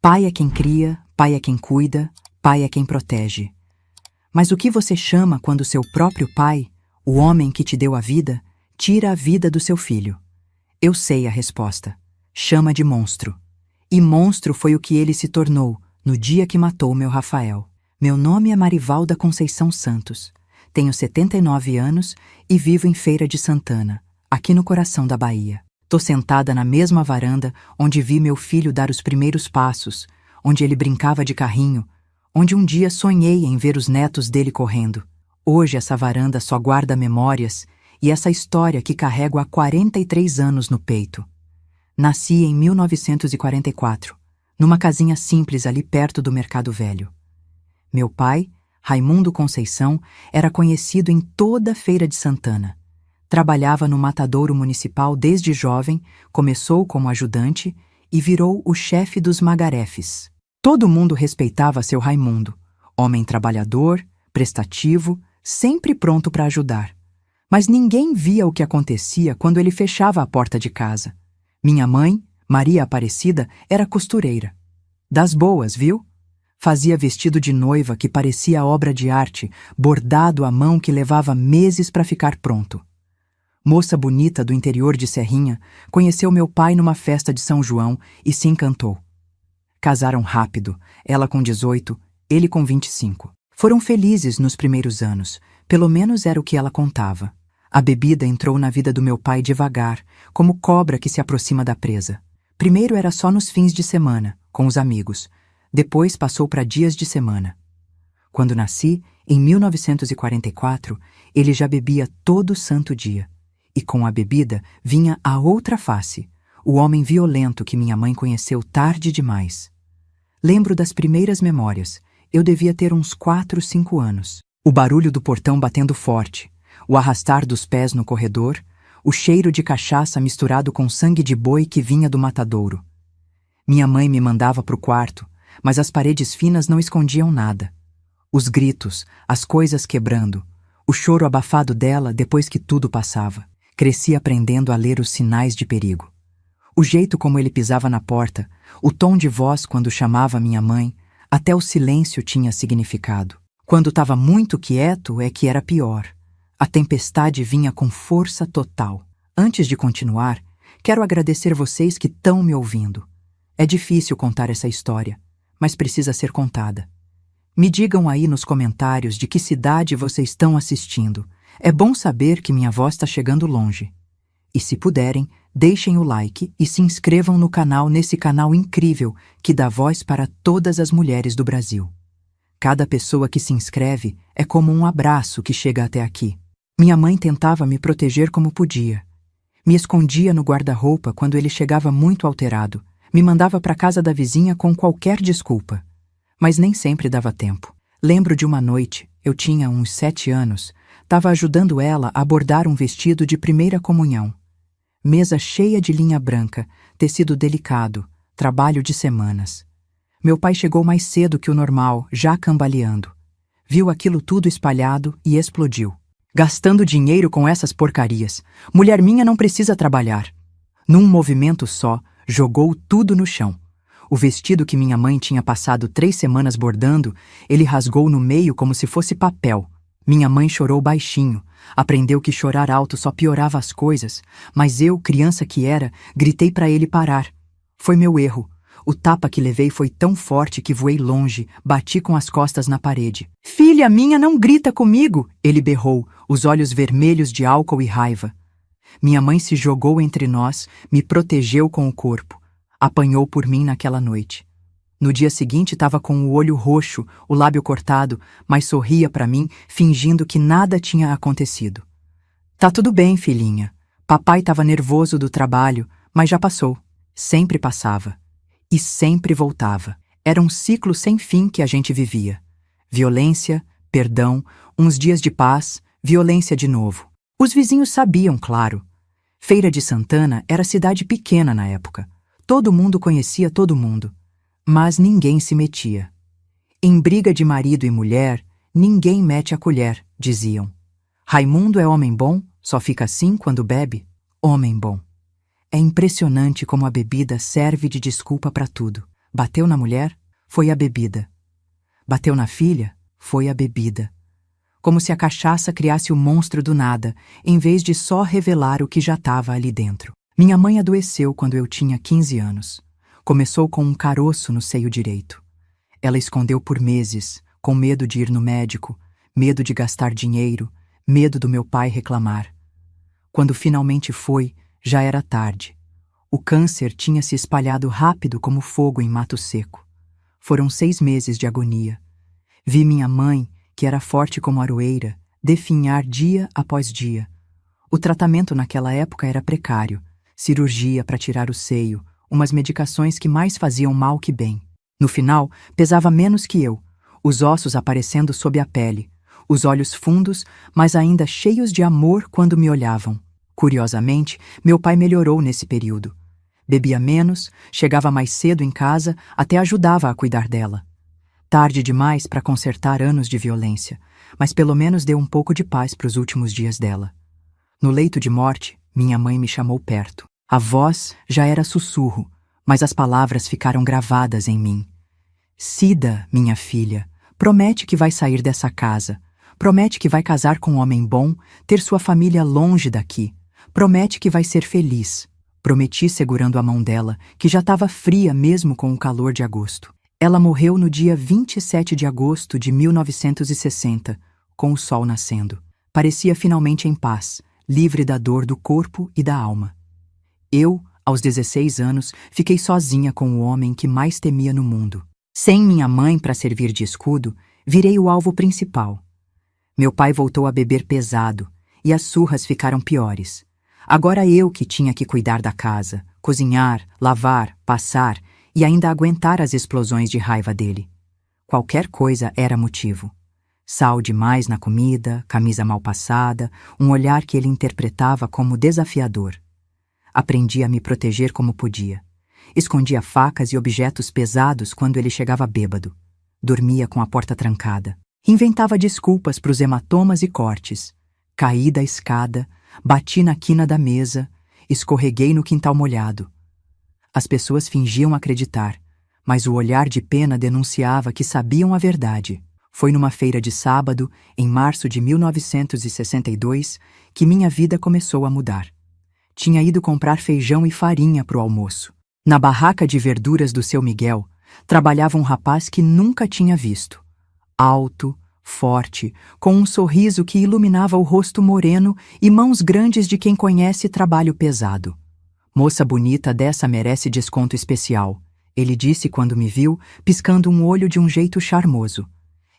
Pai é quem cria, pai é quem cuida, pai é quem protege. Mas o que você chama quando seu próprio pai, o homem que te deu a vida, tira a vida do seu filho? Eu sei a resposta. Chama de monstro. E monstro foi o que ele se tornou no dia que matou meu Rafael. Meu nome é Marivalda Conceição Santos. Tenho 79 anos e vivo em Feira de Santana, aqui no coração da Bahia. Tô sentada na mesma varanda onde vi meu filho dar os primeiros passos, onde ele brincava de carrinho, onde um dia sonhei em ver os netos dele correndo. Hoje essa varanda só guarda memórias e essa história que carrego há 43 anos no peito. Nasci em 1944, numa casinha simples ali perto do Mercado Velho. Meu pai, Raimundo Conceição, era conhecido em toda a Feira de Santana. Trabalhava no matadouro municipal desde jovem, começou como ajudante e virou o chefe dos magarefes. Todo mundo respeitava seu Raimundo, homem trabalhador, prestativo, sempre pronto para ajudar. Mas ninguém via o que acontecia quando ele fechava a porta de casa. Minha mãe, Maria Aparecida, era costureira. Das boas, viu? Fazia vestido de noiva que parecia obra de arte, bordado à mão que levava meses para ficar pronto. Moça bonita do interior de Serrinha, conheceu meu pai numa festa de São João e se encantou. Casaram rápido, ela com 18, ele com 25. Foram felizes nos primeiros anos, pelo menos era o que ela contava. A bebida entrou na vida do meu pai devagar, como cobra que se aproxima da presa. Primeiro era só nos fins de semana, com os amigos. Depois passou para dias de semana. Quando nasci, em 1944, ele já bebia todo santo dia. E com a bebida vinha a outra face, o homem violento que minha mãe conheceu tarde demais. Lembro das primeiras memórias. Eu devia ter uns 4, 5 anos. O barulho do portão batendo forte, o arrastar dos pés no corredor, o cheiro de cachaça misturado com sangue de boi que vinha do matadouro. Minha mãe me mandava para o quarto, mas as paredes finas não escondiam nada. Os gritos, as coisas quebrando, o choro abafado dela depois que tudo passava. Cresci aprendendo a ler os sinais de perigo. O jeito como ele pisava na porta, o tom de voz quando chamava minha mãe, até o silêncio tinha significado. Quando estava muito quieto é que era pior. A tempestade vinha com força total. Antes de continuar, quero agradecer vocês que estão me ouvindo. É difícil contar essa história, mas precisa ser contada. Me digam aí nos comentários de que cidade vocês estão assistindo. É bom saber que minha voz está chegando longe. E se puderem, deixem o like e se inscrevam no canal, nesse canal incrível que dá voz para todas as mulheres do Brasil. Cada pessoa que se inscreve é como um abraço que chega até aqui. Minha mãe tentava me proteger como podia. Me escondia no guarda-roupa quando ele chegava muito alterado. Me mandava para casa da vizinha com qualquer desculpa. Mas nem sempre dava tempo. Lembro de uma noite, eu tinha uns 7 anos, estava ajudando ela a bordar um vestido de primeira comunhão. Mesa cheia de linha branca, tecido delicado, trabalho de semanas. Meu pai chegou mais cedo que o normal, já cambaleando. Viu aquilo tudo espalhado e explodiu. Gastando dinheiro com essas porcarias. Mulher minha não precisa trabalhar. Num movimento só, jogou tudo no chão. O vestido que minha mãe tinha passado 3 semanas bordando, ele rasgou no meio como se fosse papel. Minha mãe chorou baixinho, aprendeu que chorar alto só piorava as coisas, mas eu, criança que era, gritei para ele parar. Foi meu erro. O tapa que levei foi tão forte que voei longe, bati com as costas na parede. Filha minha, não grita comigo! Ele berrou, os olhos vermelhos de álcool e raiva. Minha mãe se jogou entre nós, me protegeu com o corpo. Apanhou por mim naquela noite. No dia seguinte estava com o olho roxo, o lábio cortado, mas sorria para mim, fingindo que nada tinha acontecido. Tá tudo bem, filhinha. Papai estava nervoso do trabalho, mas já passou. Sempre passava. E sempre voltava. Era um ciclo sem fim que a gente vivia. Violência, perdão, uns dias de paz, violência de novo. Os vizinhos sabiam, claro. Feira de Santana era cidade pequena na época. Todo mundo conhecia todo mundo. Mas ninguém se metia. Em briga de marido e mulher, ninguém mete a colher, diziam. Raimundo é homem bom, só fica assim quando bebe? Homem bom. É impressionante como a bebida serve de desculpa para tudo. Bateu na mulher? Foi a bebida. Bateu na filha? Foi a bebida. Como se a cachaça criasse o monstro do nada, em vez de só revelar o que já estava ali dentro. Minha mãe adoeceu quando eu tinha 15 anos. Começou com um caroço no seio direito. Ela escondeu por meses, com medo de ir no médico, medo de gastar dinheiro, medo do meu pai reclamar. Quando finalmente foi, já era tarde. O câncer tinha se espalhado rápido como fogo em mato seco. Foram 6 meses de agonia. Vi minha mãe, que era forte como aroeira, definhar dia após dia. O tratamento naquela época era precário. Cirurgia para tirar o seio, umas medicações que mais faziam mal que bem. No final, pesava menos que eu, os ossos aparecendo sob a pele, os olhos fundos, mas ainda cheios de amor quando me olhavam. Curiosamente, meu pai melhorou nesse período. Bebia menos, chegava mais cedo em casa, até ajudava a cuidar dela. Tarde demais para consertar anos de violência, mas pelo menos deu um pouco de paz para os últimos dias dela. No leito de morte, minha mãe me chamou perto. A voz já era sussurro, mas as palavras ficaram gravadas em mim. Cida, minha filha, promete que vai sair dessa casa. Promete que vai casar com um homem bom, ter sua família longe daqui. Promete que vai ser feliz. Prometi segurando a mão dela, que já estava fria mesmo com o calor de agosto. Ela morreu no dia 27 de agosto de 1960, com o sol nascendo. Parecia finalmente em paz, livre da dor do corpo e da alma. Eu, aos 16 anos, fiquei sozinha com o homem que mais temia no mundo. Sem minha mãe para servir de escudo, virei o alvo principal. Meu pai voltou a beber pesado, e as surras ficaram piores. Agora eu que tinha que cuidar da casa, cozinhar, lavar, passar e ainda aguentar as explosões de raiva dele. Qualquer coisa era motivo. Sal demais na comida, camisa mal passada, um olhar que ele interpretava como desafiador. Aprendi a me proteger como podia. Escondia facas e objetos pesados quando ele chegava bêbado. Dormia com a porta trancada. Inventava desculpas para os hematomas e cortes. Caí da escada, bati na quina da mesa, escorreguei no quintal molhado. As pessoas fingiam acreditar, mas o olhar de pena denunciava que sabiam a verdade. Foi numa feira de sábado, em março de 1962, que minha vida começou a mudar. Tinha ido comprar feijão e farinha para o almoço. Na barraca de verduras do seu Miguel, trabalhava um rapaz que nunca tinha visto. Alto, forte, com um sorriso que iluminava o rosto moreno e mãos grandes de quem conhece trabalho pesado. Moça bonita dessa merece desconto especial, ele disse quando me viu, piscando um olho de um jeito charmoso.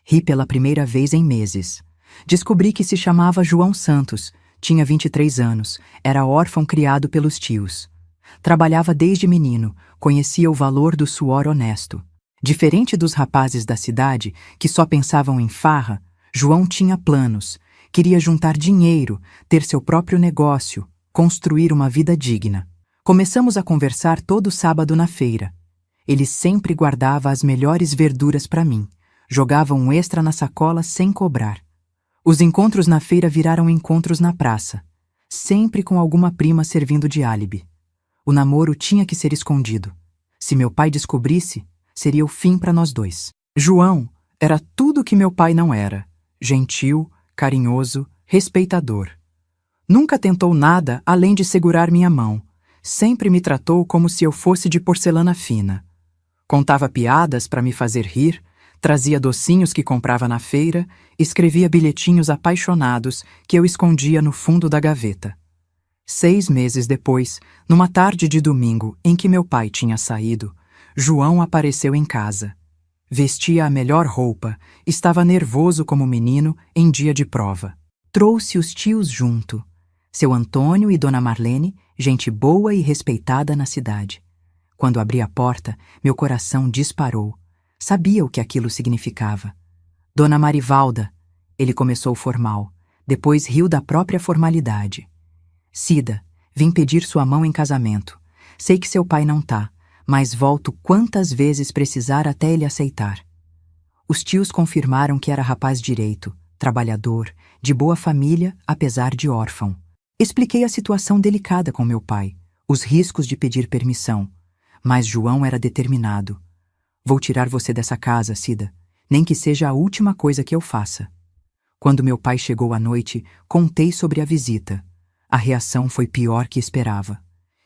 Ri pela primeira vez em meses. Descobri que se chamava João Santos, tinha 23 anos, era órfão criado pelos tios. Trabalhava desde menino, conhecia o valor do suor honesto. Diferente dos rapazes da cidade, que só pensavam em farra, João tinha planos, queria juntar dinheiro, ter seu próprio negócio, construir uma vida digna. Começamos a conversar todo sábado na feira. Ele sempre guardava as melhores verduras para mim, jogava um extra na sacola sem cobrar. Os encontros na feira viraram encontros na praça, sempre com alguma prima servindo de álibi. O namoro tinha que ser escondido. Se meu pai descobrisse, seria o fim para nós dois. João era tudo o que meu pai não era: gentil, carinhoso, respeitador. Nunca tentou nada além de segurar minha mão. Sempre me tratou como se eu fosse de porcelana fina. Contava piadas para me fazer rir, trazia docinhos que comprava na feira, escrevia bilhetinhos apaixonados que eu escondia no fundo da gaveta. 6 meses depois, numa tarde de domingo em que meu pai tinha saído, João apareceu em casa. Vestia a melhor roupa, estava nervoso como menino em dia de prova. Trouxe os tios junto. Seu Antônio e Dona Marlene, gente boa e respeitada na cidade. Quando abri a porta, meu coração disparou. Sabia o que aquilo significava. Dona Marivalda, ele começou formal, depois riu da própria formalidade. Cida, vim pedir sua mão em casamento. Sei que seu pai não tá, mas volto quantas vezes precisar até ele aceitar. Os tios confirmaram que era rapaz direito, trabalhador, de boa família, apesar de órfão. Expliquei a situação delicada com meu pai, os riscos de pedir permissão, mas João era determinado. Vou tirar você dessa casa, Cida, nem que seja a última coisa que eu faça. Quando meu pai chegou à noite, contei sobre a visita. A reação foi pior que esperava.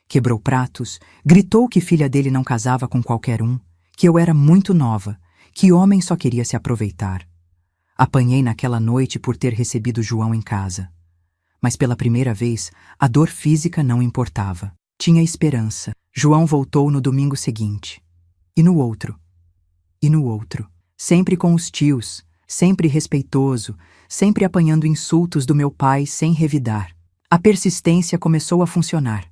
Quebrou pratos, gritou que filha dele não casava com qualquer um, que eu era muito nova, que homem só queria se aproveitar. Apanhei naquela noite por ter recebido João em casa. Mas pela primeira vez, a dor física não importava. Tinha esperança. João voltou no domingo seguinte. E no outro. E no outro. Sempre com os tios, sempre respeitoso, sempre apanhando insultos do meu pai sem revidar. A persistência começou a funcionar.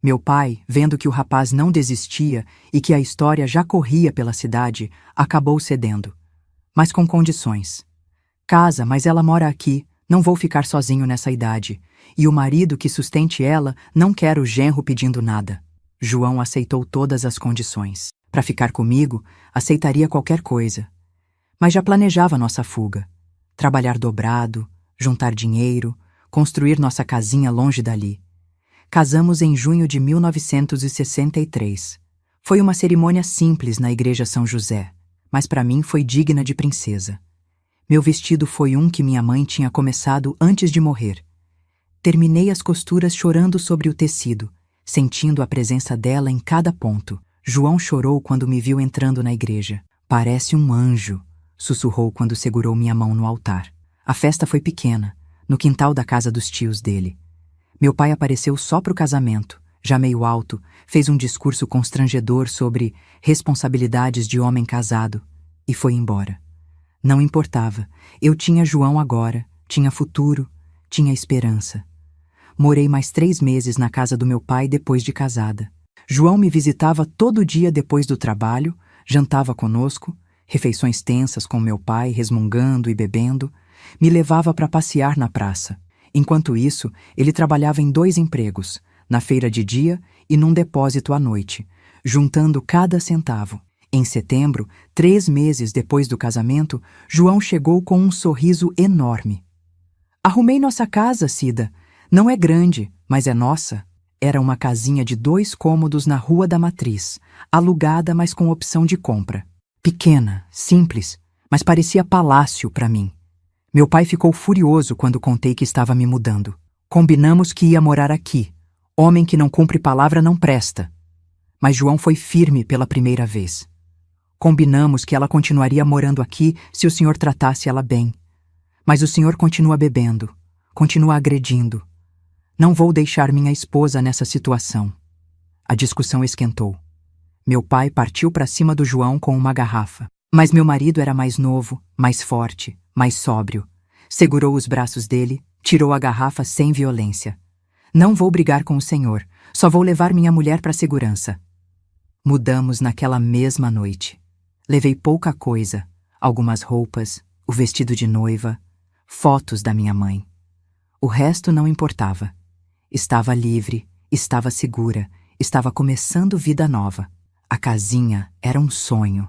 Meu pai, vendo que o rapaz não desistia e que a história já corria pela cidade, acabou cedendo. Mas com condições. Casa, mas ela mora aqui, não vou ficar sozinho nessa idade. E o marido que sustente ela, não quer o genro pedindo nada. João aceitou todas as condições. Para ficar comigo, aceitaria qualquer coisa. Mas já planejava nossa fuga. Trabalhar dobrado, juntar dinheiro, construir nossa casinha longe dali. Casamos em junho de 1963. Foi uma cerimônia simples na Igreja São José, mas para mim foi digna de princesa. Meu vestido foi um que minha mãe tinha começado antes de morrer. Terminei as costuras chorando sobre o tecido, sentindo a presença dela em cada ponto. João chorou quando me viu entrando na igreja. Parece um anjo, sussurrou quando segurou minha mão no altar. A festa foi pequena, no quintal da casa dos tios dele. Meu pai apareceu só pro casamento, já meio alto, fez um discurso constrangedor sobre responsabilidades de homem casado e foi embora. Não importava, eu tinha João agora, tinha futuro, tinha esperança. Morei mais 3 meses na casa do meu pai depois de casada. João me visitava todo dia depois do trabalho, jantava conosco, refeições tensas com meu pai, resmungando e bebendo, me levava para passear na praça. Enquanto isso, ele trabalhava em 2 empregos, na feira de dia e num depósito à noite, juntando cada centavo. Em setembro, 3 meses depois do casamento, João chegou com um sorriso enorme. Arrumei nossa casa, Cida. Não é grande, mas é nossa. Era uma casinha de 2 cômodos na Rua da Matriz, alugada, mas com opção de compra. Pequena, simples, mas parecia palácio para mim. Meu pai ficou furioso quando contei que estava me mudando. Combinamos que ia morar aqui. Homem que não cumpre palavra não presta. Mas João foi firme pela primeira vez. Combinamos que ela continuaria morando aqui se o senhor tratasse ela bem. Mas o senhor continua bebendo, continua agredindo. Não vou deixar minha esposa nessa situação. A discussão esquentou. Meu pai partiu para cima do João com uma garrafa. Mas meu marido era mais novo, mais forte, mais sóbrio. Segurou os braços dele, tirou a garrafa sem violência. Não vou brigar com o senhor, só vou levar minha mulher para segurança. Mudamos naquela mesma noite. Levei pouca coisa, algumas roupas, o vestido de noiva, fotos da minha mãe. O resto não importava. Estava livre, estava segura, estava começando vida nova. A casinha era um sonho.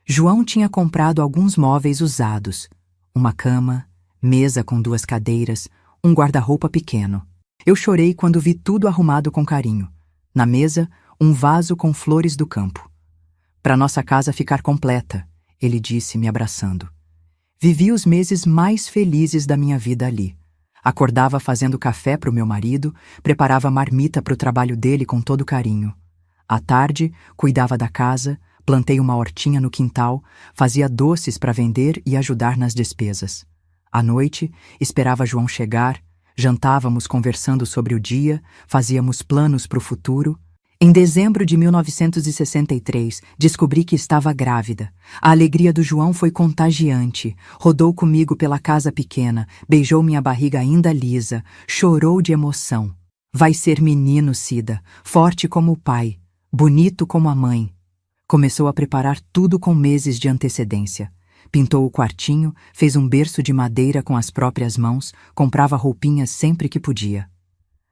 João tinha comprado alguns móveis usados, uma cama, mesa com 2 cadeiras, um guarda-roupa pequeno. Eu chorei quando vi tudo arrumado com carinho. Na mesa, um vaso com flores do campo. Para nossa casa ficar completa, ele disse, me abraçando. Vivi os meses mais felizes da minha vida ali. Acordava fazendo café para o meu marido, preparava marmita para o trabalho dele com todo carinho. À tarde, cuidava da casa, plantei uma hortinha no quintal, fazia doces para vender e ajudar nas despesas. À noite, esperava João chegar, jantávamos conversando sobre o dia, fazíamos planos para o futuro. Em dezembro de 1963, descobri que estava grávida. A alegria do João foi contagiante. Rodou comigo pela casa pequena, beijou minha barriga ainda lisa, chorou de emoção. Vai ser menino, Cida, forte como o pai, bonito como a mãe. Começou a preparar tudo com meses de antecedência. Pintou o quartinho, fez um berço de madeira com as próprias mãos, comprava roupinhas sempre que podia.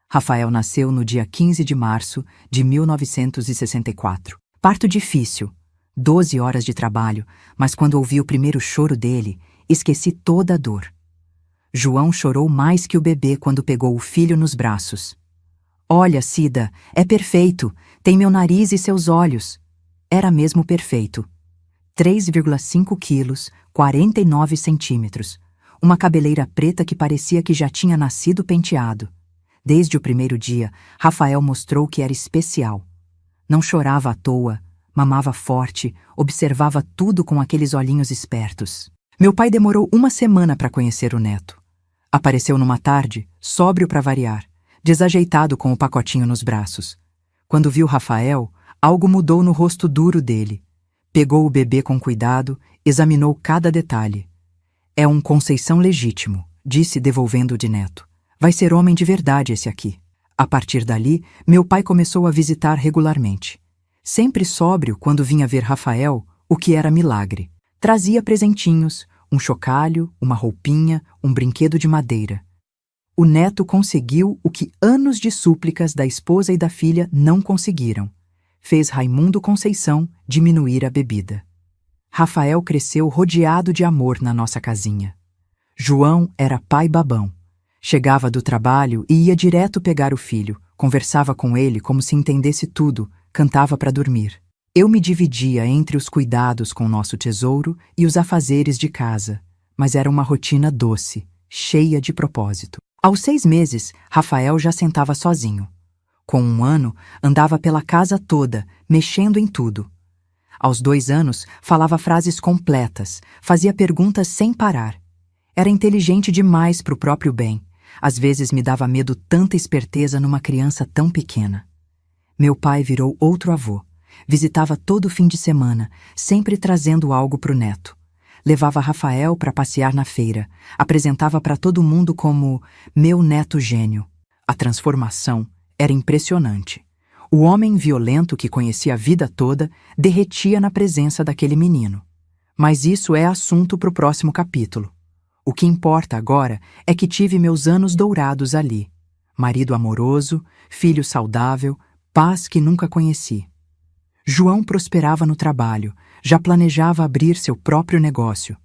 Rafael nasceu no dia 15 de março de 1964. Parto difícil, 12 horas de trabalho, mas quando ouvi o primeiro choro dele, esqueci toda a dor. João chorou mais que o bebê quando pegou o filho nos braços. Olha, Cida, é perfeito, tem meu nariz e seus olhos. Era mesmo perfeito. 3,5 quilos, 49 centímetros. Uma cabeleira preta que parecia que já tinha nascido penteado. Desde o primeiro dia, Rafael mostrou que era especial. Não chorava à toa, mamava forte, observava tudo com aqueles olhinhos espertos. Meu pai demorou uma semana para conhecer o neto. Apareceu numa tarde, sóbrio para variar, desajeitado com o pacotinho nos braços. Quando viu Rafael, algo mudou no rosto duro dele. Pegou o bebê com cuidado, examinou cada detalhe. É um Conceição legítimo, disse devolvendo-o de neto. Vai ser homem de verdade esse aqui. A partir dali, meu pai começou a visitar regularmente. Sempre sóbrio quando vinha ver Rafael, o que era milagre. Trazia presentinhos, um chocalho, uma roupinha, um brinquedo de madeira. O neto conseguiu o que anos de súplicas da esposa e da filha não conseguiram. Fez Raimundo Conceição diminuir a bebida. Rafael cresceu rodeado de amor na nossa casinha. João era pai babão. Chegava do trabalho e ia direto pegar o filho, conversava com ele como se entendesse tudo, cantava para dormir. Eu me dividia entre os cuidados com nosso tesouro e os afazeres de casa, mas era uma rotina doce, cheia de propósito. Aos 6 meses, Rafael já sentava sozinho. Com 1 ano, andava pela casa toda, mexendo em tudo. Aos 2 anos, falava frases completas, fazia perguntas sem parar. Era inteligente demais para o próprio bem. Às vezes me dava medo tanta esperteza numa criança tão pequena. Meu pai virou outro avô. Visitava todo fim de semana, sempre trazendo algo para o neto. Levava Rafael para passear na feira. Apresentava para todo mundo como meu neto gênio. A transformação era impressionante. O homem violento que conhecia a vida toda derretia na presença daquele menino. Mas isso é assunto para o próximo capítulo. O que importa agora é que tive meus anos dourados ali. Marido amoroso, filho saudável, paz que nunca conheci. João prosperava no trabalho, já planejava abrir seu próprio negócio.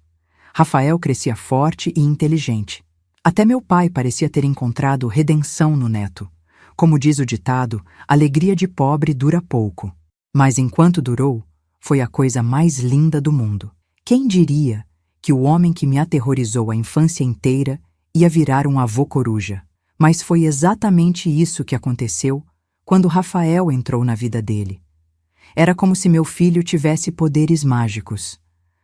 Rafael crescia forte e inteligente. Até meu pai parecia ter encontrado redenção no neto. Como diz o ditado, alegria de pobre dura pouco. Mas enquanto durou, foi a coisa mais linda do mundo. Quem diria que o homem que me aterrorizou a infância inteira ia virar um avô coruja? Mas foi exatamente isso que aconteceu quando Rafael entrou na vida dele. Era como se meu filho tivesse poderes mágicos.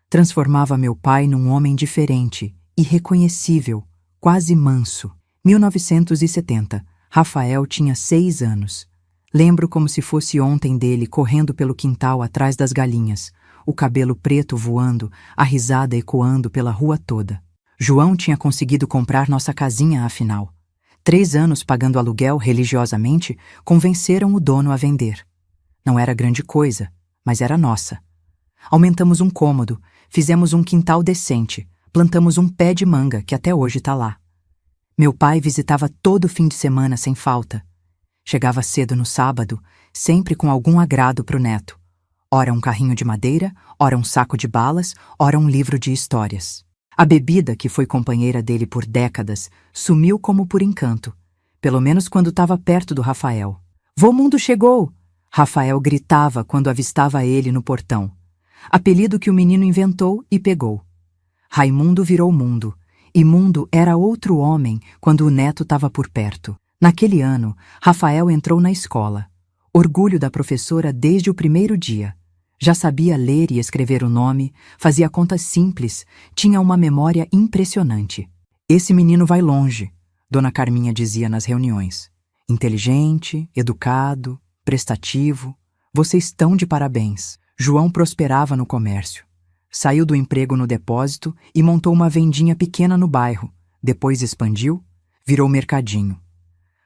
Transformava meu pai num homem diferente, irreconhecível, quase manso. 1970. Rafael tinha 6 anos. Lembro como se fosse ontem dele correndo pelo quintal atrás das galinhas, o cabelo preto voando, a risada ecoando pela rua toda. João tinha conseguido comprar nossa casinha afinal. 3 anos pagando aluguel religiosamente convenceram o dono a vender. Não era grande coisa, mas era nossa. Aumentamos um cômodo, fizemos um quintal decente, plantamos um pé de manga que até hoje está lá. Meu pai visitava todo fim de semana sem falta. Chegava cedo no sábado, sempre com algum agrado para o neto. Ora um carrinho de madeira, ora um saco de balas, ora um livro de histórias. A bebida, que foi companheira dele por décadas, sumiu como por encanto, pelo menos quando estava perto do Rafael. Vô Mundo chegou! Rafael gritava quando avistava ele no portão. Apelido que o menino inventou e pegou. Raimundo virou Mundo, e Mundo era outro homem quando o neto estava por perto. Naquele ano, Rafael entrou na escola. Orgulho da professora desde o primeiro dia. Já sabia ler e escrever o nome, fazia contas simples, tinha uma memória impressionante. Esse menino vai longe, Dona Carminha dizia nas reuniões. Inteligente, educado, prestativo, vocês estão de parabéns. João prosperava no comércio. Saiu do emprego no depósito e montou uma vendinha pequena no bairro. Depois expandiu, virou mercadinho.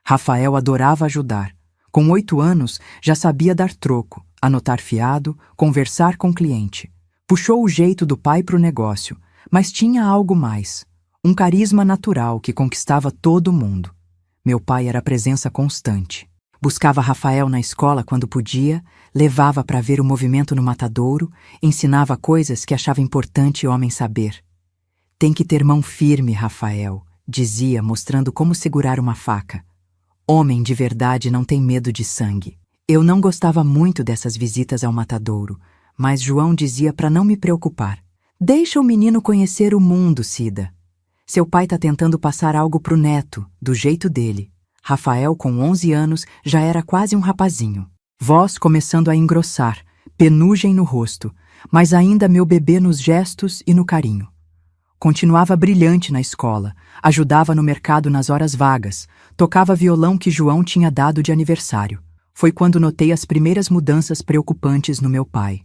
Rafael adorava ajudar. Com 8 anos, já sabia dar troco, anotar fiado, conversar com cliente. Puxou o jeito do pai para o negócio, mas tinha algo mais. Um carisma natural que conquistava todo mundo. Meu pai era presença constante. Buscava Rafael na escola quando podia, levava para ver o movimento no matadouro, ensinava coisas que achava importante o homem saber. Tem que ter mão firme, Rafael, dizia, mostrando como segurar uma faca. Homem de verdade não tem medo de sangue. Eu não gostava muito dessas visitas ao matadouro, Mas João dizia para não me preocupar. Deixa o menino conhecer o mundo, Cida. Seu pai tá tentando passar algo pro neto, do jeito dele. Rafael, com 11 anos, já era quase um rapazinho. Voz começando a engrossar, penugem no rosto, mas ainda meu bebê nos gestos e no carinho. Continuava brilhante na escola, ajudava no mercado nas horas vagas, tocava violão que João tinha dado de aniversário. Foi quando notei as primeiras mudanças preocupantes no meu pai.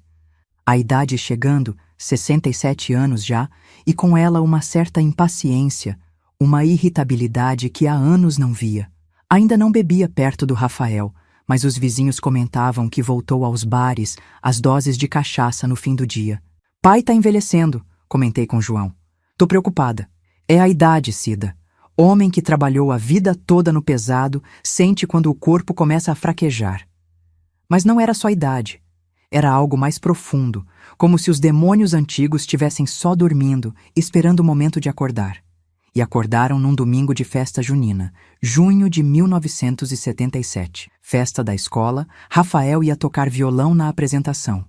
A idade chegando, 67 anos já, e com ela uma certa impaciência, uma irritabilidade que há anos não via. Ainda não bebia perto do Rafael, mas os vizinhos comentavam que voltou aos bares, às doses de cachaça no fim do dia. Pai tá envelhecendo, comentei com João. Tô preocupada. É a idade, Cida. Homem que trabalhou a vida toda no pesado sente quando o corpo começa a fraquejar. Mas não era só a idade. Era algo mais profundo, como se os demônios antigos estivessem só dormindo, esperando o momento de acordar. E acordaram num domingo de festa junina, junho de 1977. Festa da escola, Rafael ia tocar violão na apresentação.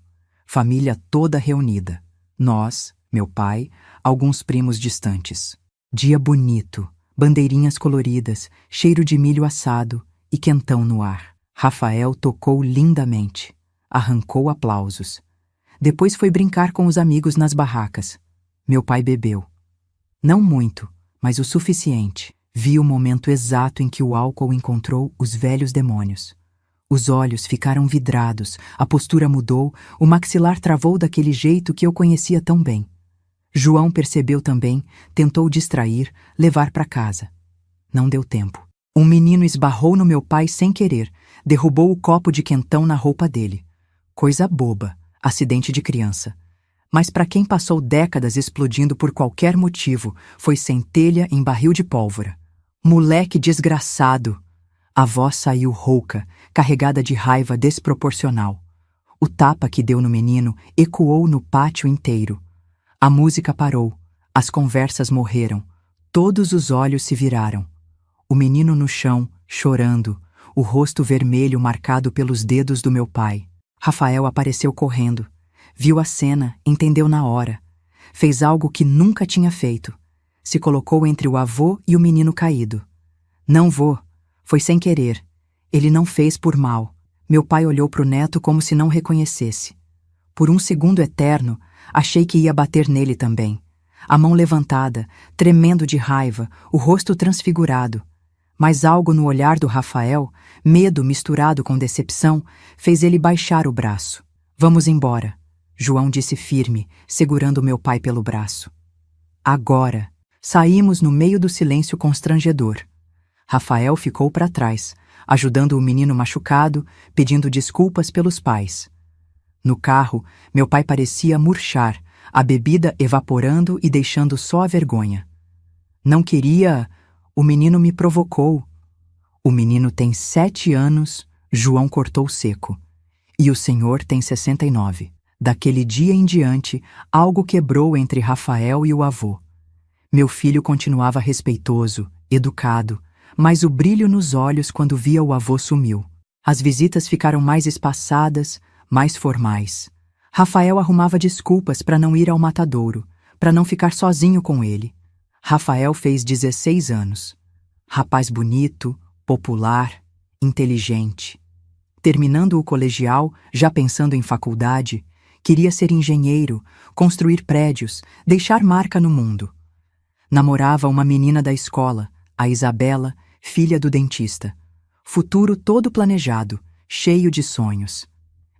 Família toda reunida. Nós, meu pai, alguns primos distantes. Dia bonito, bandeirinhas coloridas, cheiro de milho assado e quentão no ar. Rafael tocou lindamente. Arrancou aplausos. Depois foi brincar com os amigos nas barracas. Meu pai bebeu. Não muito, mas o suficiente. Vi o momento exato em que o álcool encontrou os velhos demônios. Os olhos ficaram vidrados, a postura mudou, o maxilar travou daquele jeito que eu conhecia tão bem. João percebeu também, tentou distrair, levar para casa. Não deu tempo. Um menino esbarrou no meu pai sem querer, derrubou o copo de quentão na roupa dele. Coisa boba, acidente de criança. Mas para quem passou décadas explodindo por qualquer motivo, foi centelha em barril de pólvora. Moleque desgraçado! A voz saiu rouca, carregada de raiva desproporcional. O tapa que deu no menino ecoou no pátio inteiro. A música parou, as conversas morreram, todos os olhos se viraram. O menino no chão, chorando, o rosto vermelho marcado pelos dedos do meu pai. Rafael apareceu correndo. Viu a cena, entendeu na hora. Fez algo que nunca tinha feito. Se colocou entre o avô e o menino caído. Não vou. Foi sem querer. Ele não fez por mal. Meu pai olhou pro neto como se não reconhecesse. Por um segundo eterno, achei que ia bater nele também. A mão levantada, tremendo de raiva, o rosto transfigurado. Mas algo no olhar do Rafael, medo misturado com decepção, fez ele baixar o braço. Vamos embora, João disse firme, segurando meu pai pelo braço. Agora, saímos no meio do silêncio constrangedor. Rafael ficou para trás, ajudando o menino machucado, pedindo desculpas pelos pais. No carro, meu pai parecia murchar, a bebida evaporando e deixando só a vergonha. Não queria... O menino me provocou. O menino tem 7 anos, João cortou seco. E o senhor tem 69. Daquele dia em diante, algo quebrou entre Rafael e o avô. Meu filho continuava respeitoso, educado, mas o brilho nos olhos quando via o avô sumiu. As visitas ficaram mais espaçadas, mais formais. Rafael arrumava desculpas para não ir ao matadouro, para não ficar sozinho com ele. Rafael fez 16 anos. Rapaz bonito, popular, inteligente. Terminando o colegial, já pensando em faculdade, queria ser engenheiro, construir prédios, deixar marca no mundo. Namorava uma menina da escola, a Isabela, filha do dentista. Futuro todo planejado, cheio de sonhos.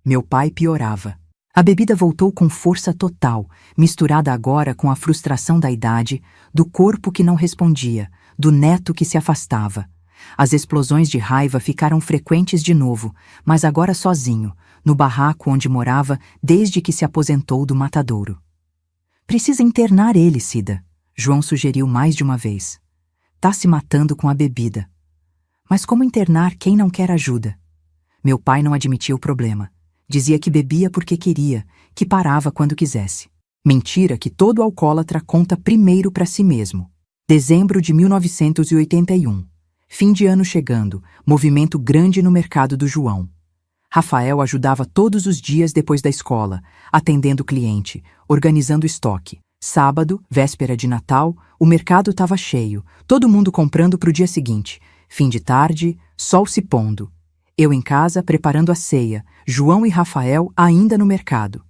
Meu pai piorava. A bebida voltou com força total, misturada agora com a frustração da idade, do corpo que não respondia, do neto que se afastava. As explosões de raiva ficaram frequentes de novo, mas agora sozinho, no barraco onde morava desde que se aposentou do matadouro. Precisa internar ele, Cida, João sugeriu mais de uma vez. Tá se matando com a bebida. Mas como internar quem não quer ajuda? Meu pai não admitia o problema. Dizia que bebia porque queria, que parava quando quisesse. Mentira que todo alcoólatra conta primeiro para si mesmo. Dezembro de 1981. Fim de ano chegando, movimento grande no mercado do João. Rafael ajudava todos os dias depois da escola, atendendo o cliente, organizando estoque. Sábado, véspera de Natal, o mercado estava cheio, todo mundo comprando para o dia seguinte. Fim de tarde, sol se pondo. Eu em casa preparando a ceia, João e Rafael ainda no mercado.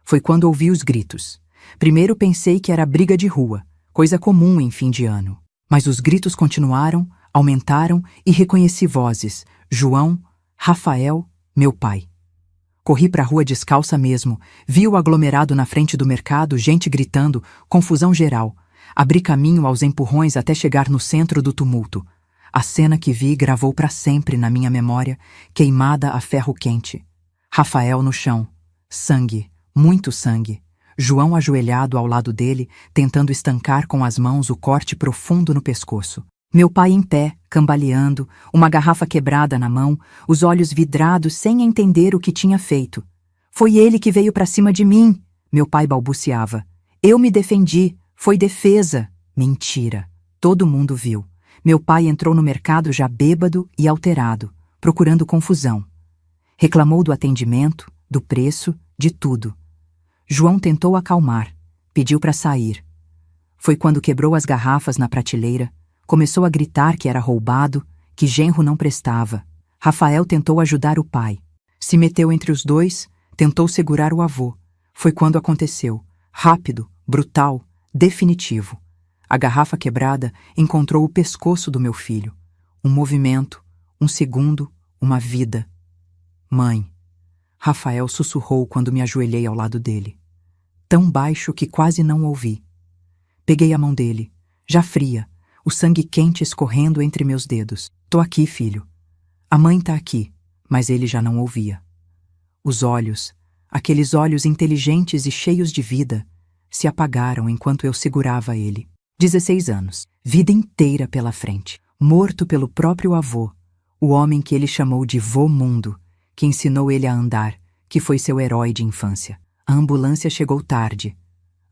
Foi quando ouvi os gritos. Primeiro pensei que era briga de rua, coisa comum em fim de ano. Mas os gritos continuaram, aumentaram e reconheci vozes. João, Rafael, meu pai. Corri para a rua descalça mesmo, vi o aglomerado na frente do mercado, gente gritando, confusão geral. Abri caminho aos empurrões até chegar no centro do tumulto. A cena que vi gravou para sempre na minha memória, queimada a ferro quente. Rafael no chão. Sangue, muito sangue. João ajoelhado ao lado dele, tentando estancar com as mãos o corte profundo no pescoço. Meu pai em pé, cambaleando, uma garrafa quebrada na mão, os olhos vidrados sem entender o que tinha feito. Foi ele que veio para cima de mim, meu pai balbuciava. Eu me defendi, foi defesa. Mentira. Todo mundo viu. Meu pai entrou no mercado já bêbado e alterado, procurando confusão. Reclamou do atendimento, do preço, de tudo. João tentou acalmar, pediu para sair. Foi quando quebrou as garrafas na prateleira, começou a gritar que era roubado, que genro não prestava. Rafael tentou ajudar o pai. Se meteu entre os dois, tentou segurar o avô. Foi quando aconteceu. Rápido, brutal, definitivo. A garrafa quebrada encontrou o pescoço do meu filho. Um movimento, um segundo, uma vida. Mãe. Rafael sussurrou quando me ajoelhei ao lado dele. Tão baixo que quase não ouvi. Peguei a mão dele, já fria, o sangue quente escorrendo entre meus dedos. Tô aqui, filho. A mãe tá aqui, mas ele já não ouvia. Os olhos, aqueles olhos inteligentes e cheios de vida, se apagaram enquanto eu segurava ele. 16 anos, vida inteira pela frente, morto pelo próprio avô, o homem que ele chamou de vô mundo, que ensinou ele a andar, que foi seu herói de infância. A ambulância chegou tarde.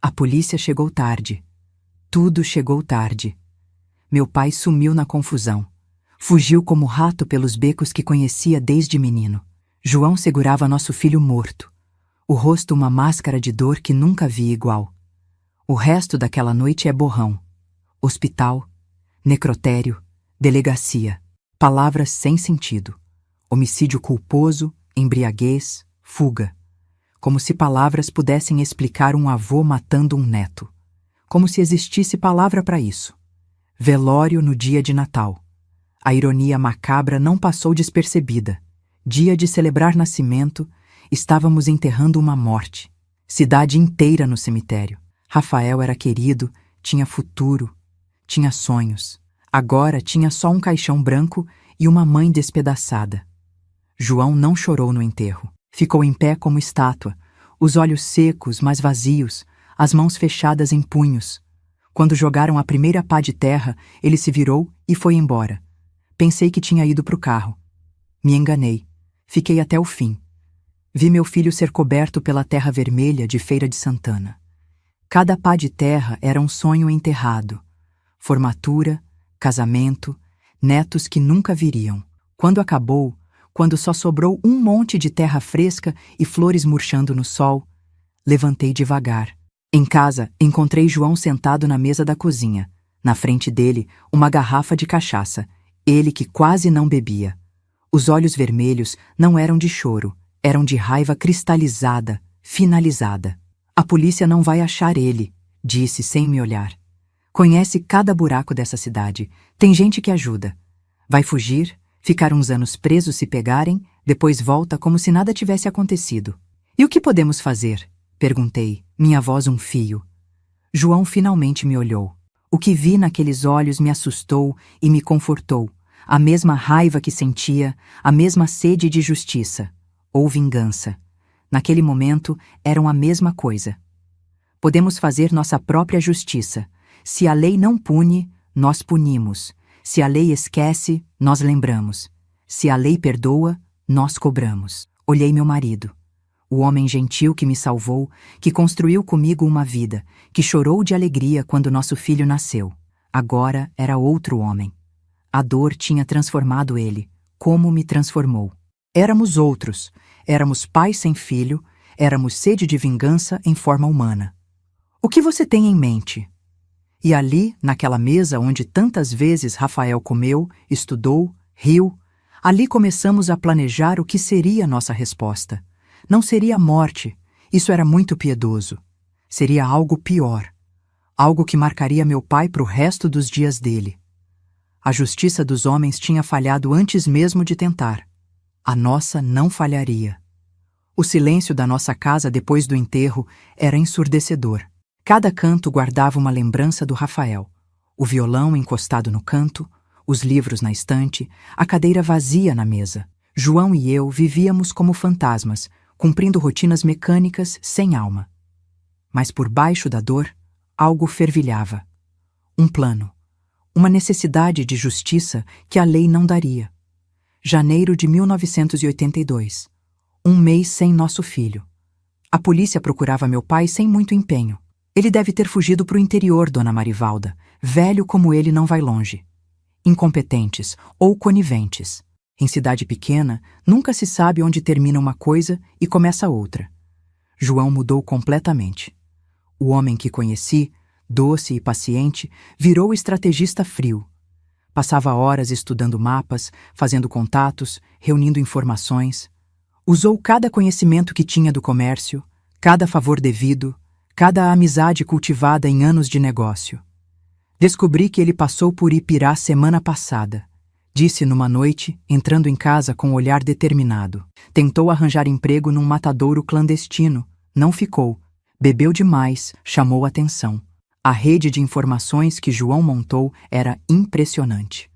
A polícia chegou tarde. Tudo chegou tarde. Meu pai sumiu na confusão. Fugiu como rato pelos becos que conhecia desde menino. João segurava nosso filho morto. O rosto uma máscara de dor que nunca vi igual. O resto daquela noite é borrão. Hospital, necrotério, delegacia. Palavras sem sentido. Homicídio culposo, embriaguez, fuga. Como se palavras pudessem explicar um avô matando um neto. Como se existisse palavra para isso. Velório no dia de Natal. A ironia macabra não passou despercebida. Dia de celebrar nascimento, estávamos enterrando uma morte. Cidade inteira no cemitério. Rafael era querido, tinha futuro, tinha sonhos. Agora tinha só um caixão branco e uma mãe despedaçada. João não chorou no enterro. Ficou em pé como estátua, os olhos secos, mas vazios, as mãos fechadas em punhos. Quando jogaram a primeira pá de terra, ele se virou e foi embora. Pensei que tinha ido pro carro. Me enganei. Fiquei até o fim. Vi meu filho ser coberto pela terra vermelha de Feira de Santana. Cada pá de terra era um sonho enterrado. Formatura, casamento, netos que nunca viriam. Quando acabou, quando só sobrou um monte de terra fresca e flores murchando no sol, levantei devagar. Em casa, encontrei João sentado na mesa da cozinha. Na frente dele, uma garrafa de cachaça. Ele que quase não bebia. Os olhos vermelhos não eram de choro, eram de raiva cristalizada, finalizada. A polícia não vai achar ele, disse sem me olhar. Conhece cada buraco dessa cidade. Tem gente que ajuda. Vai fugir, ficar uns anos preso se pegarem, depois volta como se nada tivesse acontecido. E o que podemos fazer? Perguntei, minha voz um fio. João finalmente me olhou. O que vi naqueles olhos me assustou e me confortou. A mesma raiva que sentia, a mesma sede de justiça. Ou vingança. Naquele momento, eram a mesma coisa. Podemos fazer nossa própria justiça. Se a lei não pune, nós punimos. Se a lei esquece, nós lembramos. Se a lei perdoa, nós cobramos. Olhei meu marido. O homem gentil que me salvou, que construiu comigo uma vida, que chorou de alegria quando nosso filho nasceu. Agora era outro homem. A dor tinha transformado ele, como me transformou. Éramos outros, éramos pai sem filho, éramos sede de vingança em forma humana. O que você tem em mente? E ali, naquela mesa onde tantas vezes Rafael comeu, estudou, riu, ali começamos a planejar o que seria nossa resposta. Não seria a morte, isso era muito piedoso. Seria algo pior, algo que marcaria meu pai para o resto dos dias dele. A justiça dos homens tinha falhado antes mesmo de tentar. A nossa não falharia. O silêncio da nossa casa depois do enterro era ensurdecedor. Cada canto guardava uma lembrança do Rafael. O violão encostado no canto, os livros na estante, a cadeira vazia na mesa. João e eu vivíamos como fantasmas, cumprindo rotinas mecânicas sem alma. Mas por baixo da dor, algo fervilhava. Um plano. Uma necessidade de justiça que a lei não daria. Janeiro de 1982. Um mês sem nosso filho. A polícia procurava meu pai sem muito empenho. Ele deve ter fugido para o interior, dona Marivalda. Velho como ele não vai longe. Incompetentes ou coniventes. Em cidade pequena, nunca se sabe onde termina uma coisa e começa outra. João mudou completamente. O homem que conheci, doce e paciente, virou estrategista frio. Passava horas estudando mapas, fazendo contatos, reunindo informações. Usou cada conhecimento que tinha do comércio, cada favor devido, cada amizade cultivada em anos de negócio. Descobri que ele passou por Ipirá semana passada. Disse numa noite, entrando em casa com um olhar determinado. Tentou arranjar emprego num matadouro clandestino. Não ficou. Bebeu demais, chamou atenção. A rede de informações que João montou era impressionante.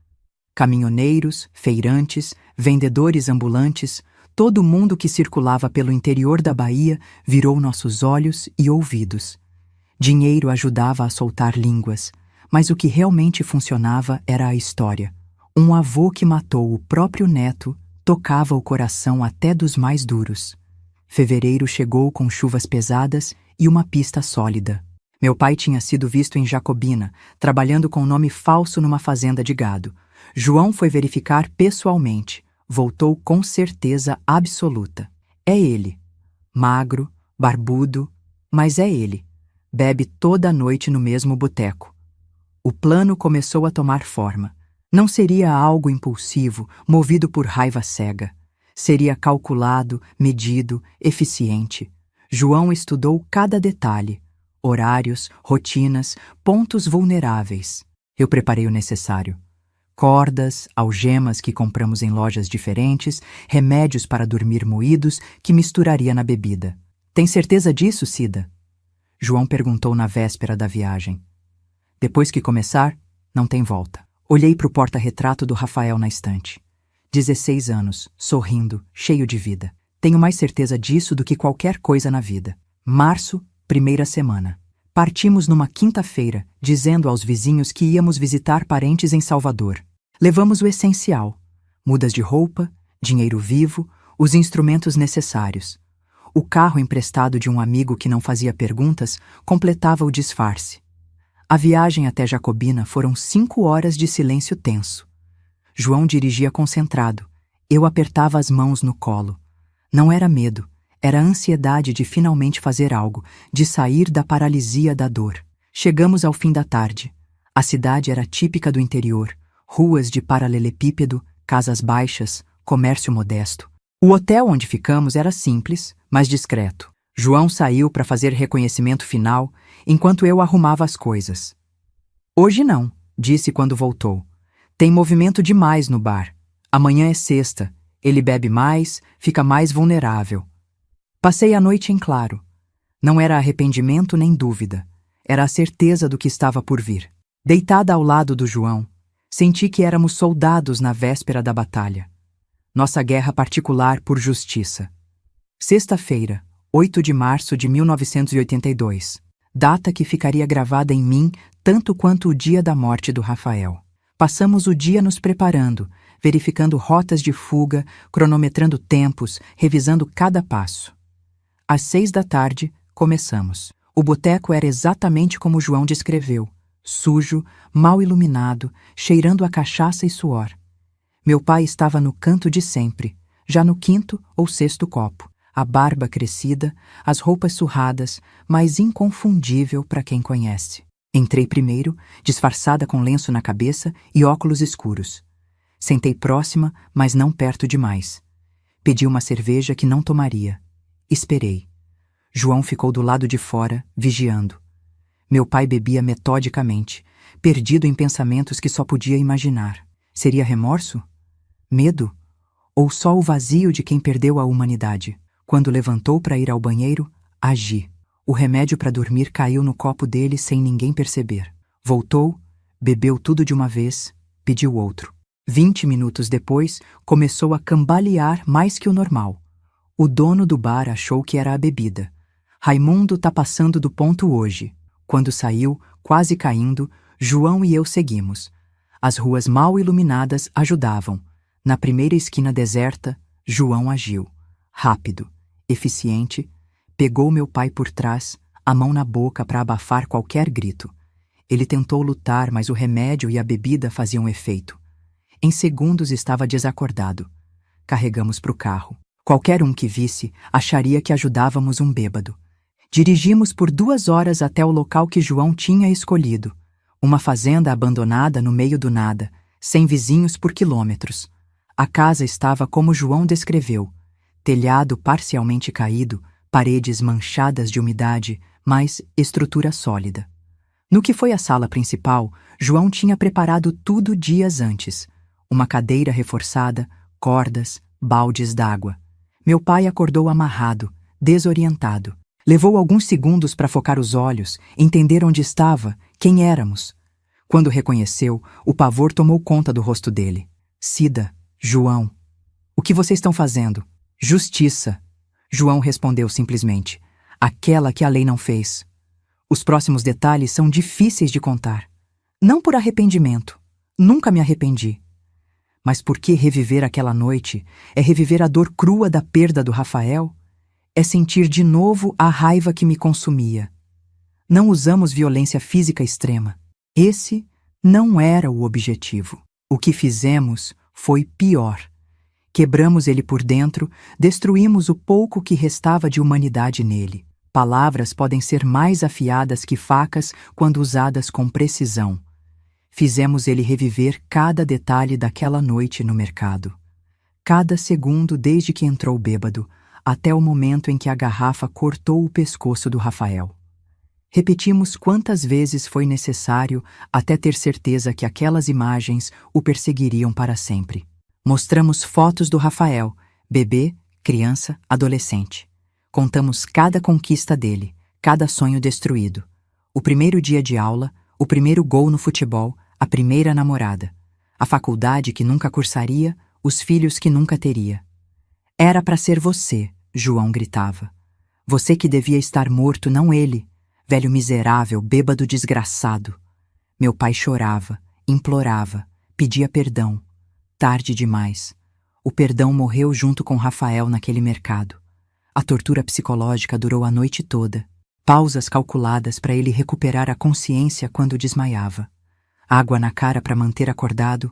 Caminhoneiros, feirantes, vendedores ambulantes, todo mundo que circulava pelo interior da Bahia virou nossos olhos e ouvidos. Dinheiro ajudava a soltar línguas, mas o que realmente funcionava era a história. Um avô que matou o próprio neto tocava o coração até dos mais duros. Fevereiro chegou com chuvas pesadas e uma pista sólida. Meu pai tinha sido visto em Jacobina, trabalhando com nome falso numa fazenda de gado. João foi verificar pessoalmente. Voltou com certeza absoluta. É ele. Magro, barbudo, mas é ele. Bebe toda noite no mesmo boteco. O plano começou a tomar forma. Não seria algo impulsivo, movido por raiva cega. Seria calculado, medido, eficiente. João estudou cada detalhe. Horários, rotinas, pontos vulneráveis. Eu preparei o necessário. Cordas, algemas que compramos em lojas diferentes, remédios para dormir moídos que misturaria na bebida. Tem certeza disso, Cida? João perguntou na véspera da viagem. Depois que começar, não tem volta. Olhei para o porta-retrato do Rafael na estante. 16 anos, sorrindo, cheio de vida. Tenho mais certeza disso do que qualquer coisa na vida. Março, primeira semana. Partimos numa quinta-feira, dizendo aos vizinhos que íamos visitar parentes em Salvador. Levamos o essencial: mudas de roupa, dinheiro vivo, os instrumentos necessários. O carro emprestado de um amigo que não fazia perguntas completava o disfarce. A viagem até Jacobina foram 5 horas de silêncio tenso. João dirigia concentrado. Eu apertava as mãos no colo. Não era medo, era a ansiedade de finalmente fazer algo, de sair da paralisia da dor. Chegamos ao fim da tarde. A cidade era típica do interior. Ruas de paralelepípedo, casas baixas, comércio modesto. O hotel onde ficamos era simples, mas discreto. João saiu para fazer reconhecimento final, enquanto eu arrumava as coisas. Hoje não, disse quando voltou. Tem movimento demais no bar. Amanhã é sexta. Ele bebe mais, fica mais vulnerável. Passei a noite em claro. Não era arrependimento nem dúvida. Era a certeza do que estava por vir. Deitada ao lado do João, senti que éramos soldados na véspera da batalha. Nossa guerra particular por justiça. Sexta-feira, 8 de março de 1982. Data que ficaria gravada em mim tanto quanto o dia da morte do Rafael. Passamos o dia nos preparando, verificando rotas de fuga, cronometrando tempos, revisando cada passo. Às 6 da tarde, começamos. O boteco era exatamente como João descreveu. Sujo, mal iluminado, cheirando a cachaça e suor. Meu pai estava no canto de sempre, já no quinto ou sexto copo, a barba crescida, as roupas surradas, mas inconfundível para quem conhece. Entrei primeiro, disfarçada com lenço na cabeça e óculos escuros. Sentei próxima, mas não perto demais. Pedi uma cerveja que não tomaria. Esperei. João ficou do lado de fora, vigiando. Meu pai bebia metodicamente, perdido em pensamentos que só podia imaginar. Seria remorso? Medo? Ou só o vazio de quem perdeu a humanidade? Quando levantou para ir ao banheiro, agi. O remédio para dormir caiu no copo dele sem ninguém perceber. Voltou, bebeu tudo de uma vez, pediu outro. 20 minutos depois, começou a cambalear mais que o normal. O dono do bar achou que era a bebida. Raimundo tá passando do ponto hoje. Quando saiu, quase caindo, João e eu seguimos. As ruas mal iluminadas ajudavam. Na primeira esquina deserta, João agiu. Rápido, eficiente, pegou meu pai por trás, a mão na boca para abafar qualquer grito. Ele tentou lutar, mas o remédio e a bebida faziam efeito. Em segundos estava desacordado. Carregamos para o carro. Qualquer um que visse acharia que ajudávamos um bêbado. Dirigimos por 2 horas até o local que João tinha escolhido. Uma fazenda abandonada no meio do nada, sem vizinhos por quilômetros. A casa estava como João descreveu. Telhado parcialmente caído, paredes manchadas de umidade, mas estrutura sólida. No que foi a sala principal, João tinha preparado tudo dias antes. Uma cadeira reforçada, cordas, baldes d'água. Meu pai acordou amarrado, desorientado. Levou alguns segundos para focar os olhos, entender onde estava, quem éramos. Quando reconheceu, o pavor tomou conta do rosto dele. Cida, João. O que vocês estão fazendo? Justiça. João respondeu simplesmente. Aquela que a lei não fez. Os próximos detalhes são difíceis de contar. Não por arrependimento. Nunca me arrependi. Mas porque reviver aquela noite é reviver a dor crua da perda do Rafael? É sentir de novo a raiva que me consumia. Não usamos violência física extrema. Esse não era o objetivo. O que fizemos foi pior. Quebramos ele por dentro, destruímos o pouco que restava de humanidade nele. Palavras podem ser mais afiadas que facas quando usadas com precisão. Fizemos ele reviver cada detalhe daquela noite no mercado. Cada segundo desde que entrou bêbado, até o momento em que a garrafa cortou o pescoço do Rafael. Repetimos quantas vezes foi necessário até ter certeza que aquelas imagens o perseguiriam para sempre. Mostramos fotos do Rafael, bebê, criança, adolescente. Contamos cada conquista dele, cada sonho destruído. O primeiro dia de aula, o primeiro gol no futebol, a primeira namorada. A faculdade que nunca cursaria, os filhos que nunca teria. Era para ser você, João gritava. Você que devia estar morto, não ele, velho miserável, bêbado desgraçado. Meu pai chorava, implorava, pedia perdão. Tarde demais. O perdão morreu junto com Rafael naquele mercado. A tortura psicológica durou a noite toda. Pausas calculadas para ele recuperar a consciência quando desmaiava. Água na cara para manter acordado.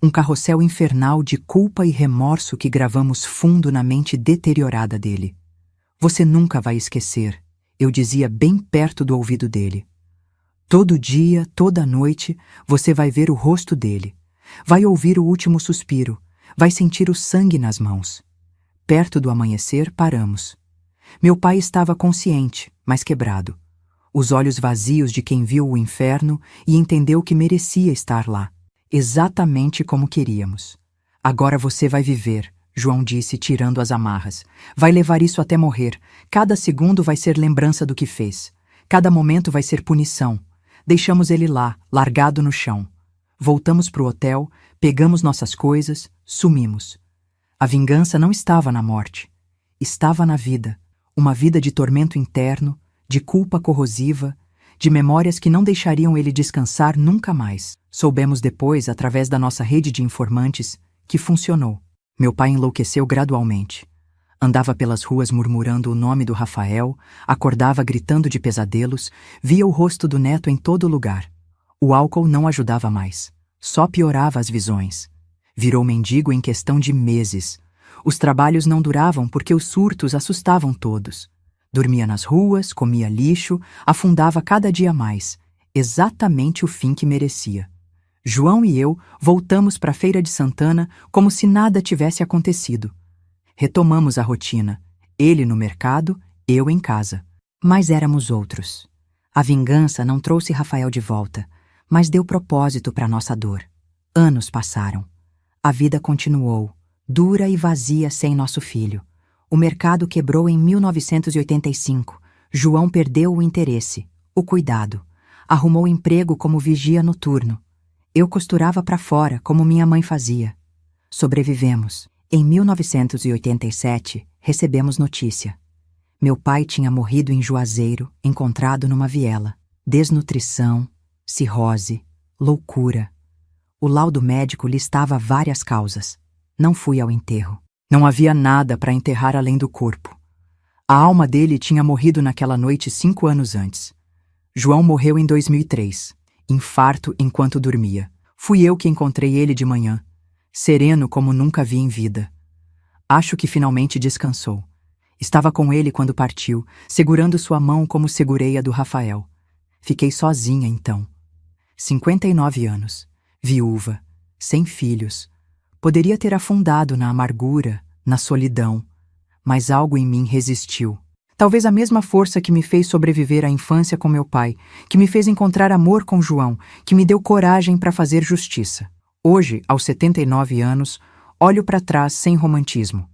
Um carrossel infernal de culpa e remorso que gravamos fundo na mente deteriorada dele. Você nunca vai esquecer, eu dizia bem perto do ouvido dele. Todo dia, toda noite, você vai ver o rosto dele. Vai ouvir o último suspiro. Vai sentir o sangue nas mãos. Perto do amanhecer, paramos. Meu pai estava consciente, mas quebrado. Os olhos vazios de quem viu o inferno e entendeu que merecia estar lá. Exatamente como queríamos. Agora você vai viver, João disse, tirando as amarras. Vai levar isso até morrer. Cada segundo vai ser lembrança do que fez. Cada momento vai ser punição. Deixamos ele lá, largado no chão. Voltamos para o hotel, pegamos nossas coisas, sumimos. A vingança não estava na morte. Estava na vida. Uma vida de tormento interno, de culpa corrosiva, de memórias que não deixariam ele descansar nunca mais. Soubemos depois, através da nossa rede de informantes, que funcionou. Meu pai enlouqueceu gradualmente. Andava pelas ruas murmurando o nome do Rafael, acordava gritando de pesadelos, via o rosto do neto em todo lugar. O álcool não ajudava mais. Só piorava as visões. Virou mendigo em questão de meses. Os trabalhos não duravam porque os surtos assustavam todos. Dormia nas ruas, comia lixo, afundava cada dia mais. Exatamente o fim que merecia. João e eu voltamos para a Feira de Santana como se nada tivesse acontecido. Retomamos a rotina, ele no mercado, eu em casa. Mas éramos outros. A vingança não trouxe Rafael de volta, mas deu propósito para nossa dor. Anos passaram. A vida continuou, dura e vazia sem nosso filho. O mercado quebrou em 1985. João perdeu o interesse, o cuidado. Arrumou emprego como vigia noturno. Eu costurava para fora, como minha mãe fazia. Sobrevivemos. Em 1987, recebemos notícia. Meu pai tinha morrido em Juazeiro, encontrado numa viela. Desnutrição, cirrose, loucura. O laudo médico listava várias causas. Não fui ao enterro. Não havia nada para enterrar além do corpo. A alma dele tinha morrido naquela noite 5 anos antes. João morreu em 2003, infarto enquanto dormia. Fui eu que encontrei ele de manhã, sereno como nunca vi em vida. Acho que finalmente descansou. Estava com ele quando partiu, segurando sua mão como segurei a do Rafael. Fiquei sozinha então. 59 anos, viúva, sem filhos. Poderia ter afundado na amargura, na solidão, mas algo em mim resistiu. Talvez a mesma força que me fez sobreviver à infância com meu pai, que me fez encontrar amor com João, que me deu coragem para fazer justiça. Hoje, aos 79 anos, olho para trás sem romantismo.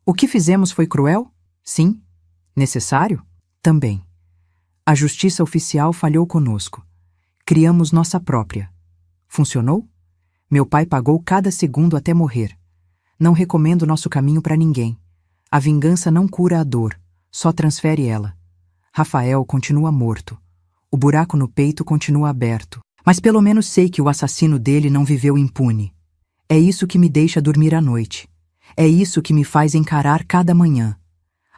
O que fizemos foi cruel? Sim. Necessário? Também. A justiça oficial falhou conosco. Criamos nossa própria. Funcionou? Meu pai pagou cada segundo até morrer. Não recomendo nosso caminho para ninguém. A vingança não cura a dor, só transfere ela. Rafael continua morto. O buraco no peito continua aberto. Mas pelo menos sei que o assassino dele não viveu impune. É isso que me deixa dormir à noite. É isso que me faz encarar cada manhã.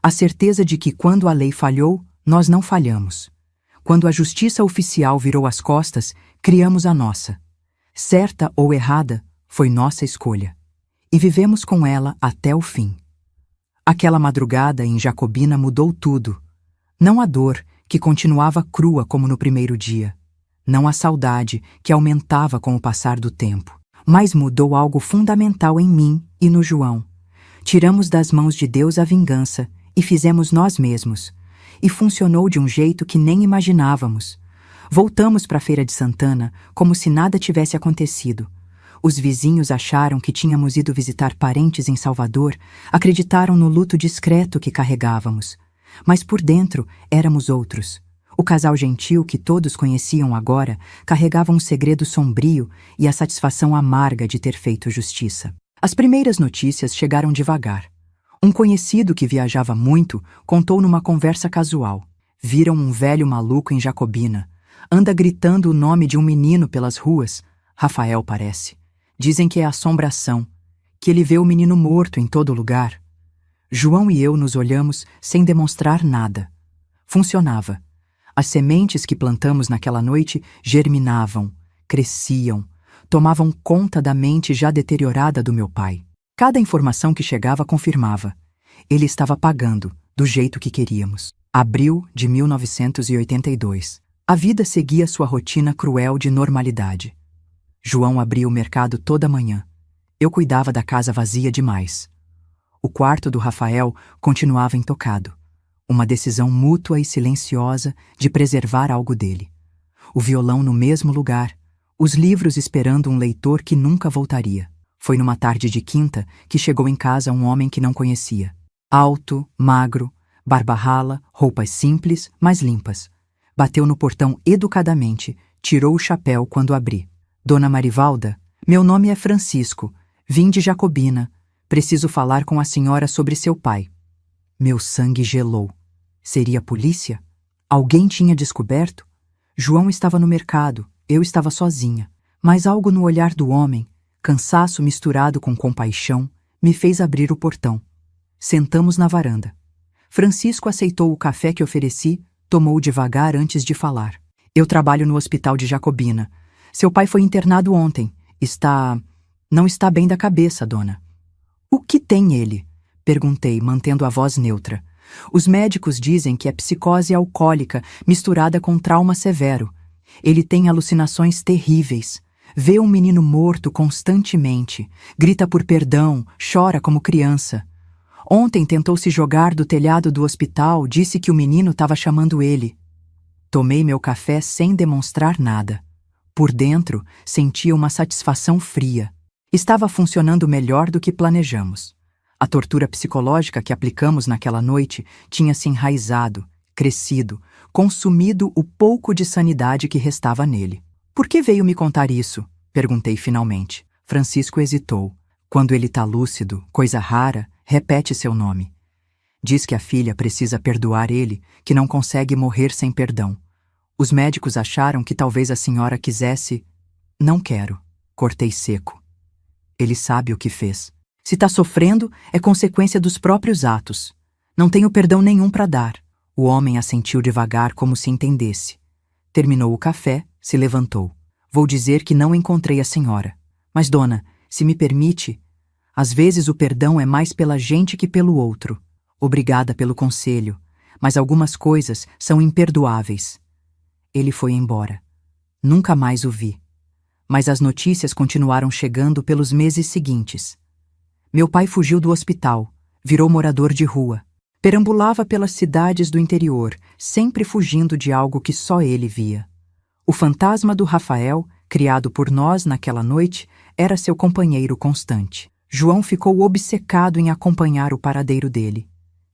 A certeza de que quando a lei falhou, nós não falhamos. Quando a justiça oficial virou as costas, criamos a nossa. Certa ou errada, foi nossa escolha. E vivemos com ela até o fim. Aquela madrugada em Jacobina mudou tudo. Não a dor, que continuava crua como no primeiro dia. Não a saudade, que aumentava com o passar do tempo. Mas mudou algo fundamental em mim e no João. Tiramos das mãos de Deus a vingança e fizemos nós mesmos. E funcionou de um jeito que nem imaginávamos. Voltamos para a Feira de Santana como se nada tivesse acontecido. Os vizinhos acharam que tínhamos ido visitar parentes em Salvador, acreditaram no luto discreto que carregávamos. Mas por dentro éramos outros. O casal gentil que todos conheciam agora carregava um segredo sombrio e a satisfação amarga de ter feito justiça. As primeiras notícias chegaram devagar. Um conhecido que viajava muito contou numa conversa casual. Viram um velho maluco em Jacobina. Anda gritando o nome de um menino pelas ruas. Rafael parece. Dizem que é assombração, que ele vê o menino morto em todo lugar. João e eu nos olhamos sem demonstrar nada. Funcionava. As sementes que plantamos naquela noite germinavam, cresciam, tomavam conta da mente já deteriorada do meu pai. Cada informação que chegava confirmava. Ele estava pagando, do jeito que queríamos. Abril de 1982. A vida seguia sua rotina cruel de normalidade. João abria o mercado toda manhã. Eu cuidava da casa vazia demais. O quarto do Rafael continuava intocado. Uma decisão mútua e silenciosa de preservar algo dele. O violão no mesmo lugar, os livros esperando um leitor que nunca voltaria. Foi numa tarde de quinta que chegou em casa um homem que não conhecia. Alto, magro, barba rala, roupas simples, mas limpas. Bateu no portão educadamente, tirou o chapéu quando abri. Dona Marivalda, meu nome é Francisco, vim de Jacobina. Preciso falar com a senhora sobre seu pai. Meu sangue gelou. Seria a polícia? Alguém tinha descoberto? João estava no mercado, eu estava sozinha. Mas algo no olhar do homem, cansaço misturado com compaixão, me fez abrir o portão. Sentamos na varanda. Francisco aceitou o café que ofereci, tomou devagar antes de falar. Eu trabalho no hospital de Jacobina. Seu pai foi internado ontem. Não está bem da cabeça, dona. O que tem ele? Perguntei, mantendo a voz neutra. Os médicos dizem que é psicose alcoólica misturada com trauma severo. Ele tem alucinações terríveis. Vê um menino morto constantemente. Grita por perdão, chora como criança. Ontem tentou se jogar do telhado do hospital, disse que o menino estava chamando ele. Tomei meu café sem demonstrar nada. Por dentro, sentia uma satisfação fria. Estava funcionando melhor do que planejamos. A tortura psicológica que aplicamos naquela noite tinha se enraizado, crescido, consumido o pouco de sanidade que restava nele. Por que veio me contar isso? Perguntei finalmente. Francisco hesitou. Quando ele está lúcido, coisa rara, repete seu nome. Diz que a filha precisa perdoar ele, que não consegue morrer sem perdão. Os médicos acharam que talvez a senhora quisesse... Não quero. Cortei seco. Ele sabe o que fez. Se está sofrendo, é consequência dos próprios atos. Não tenho perdão nenhum para dar. O homem assentiu devagar como se entendesse. Terminou o café, se levantou. Vou dizer que não encontrei a senhora. Mas, dona, se me permite, às vezes o perdão é mais pela gente que pelo outro. Obrigada pelo conselho, mas algumas coisas são imperdoáveis. Ele foi embora. Nunca mais o vi. Mas as notícias continuaram chegando pelos meses seguintes. Meu pai fugiu do hospital, virou morador de rua. Perambulava pelas cidades do interior, sempre fugindo de algo que só ele via. O fantasma do Rafael, criado por nós naquela noite, era seu companheiro constante. João ficou obcecado em acompanhar o paradeiro dele.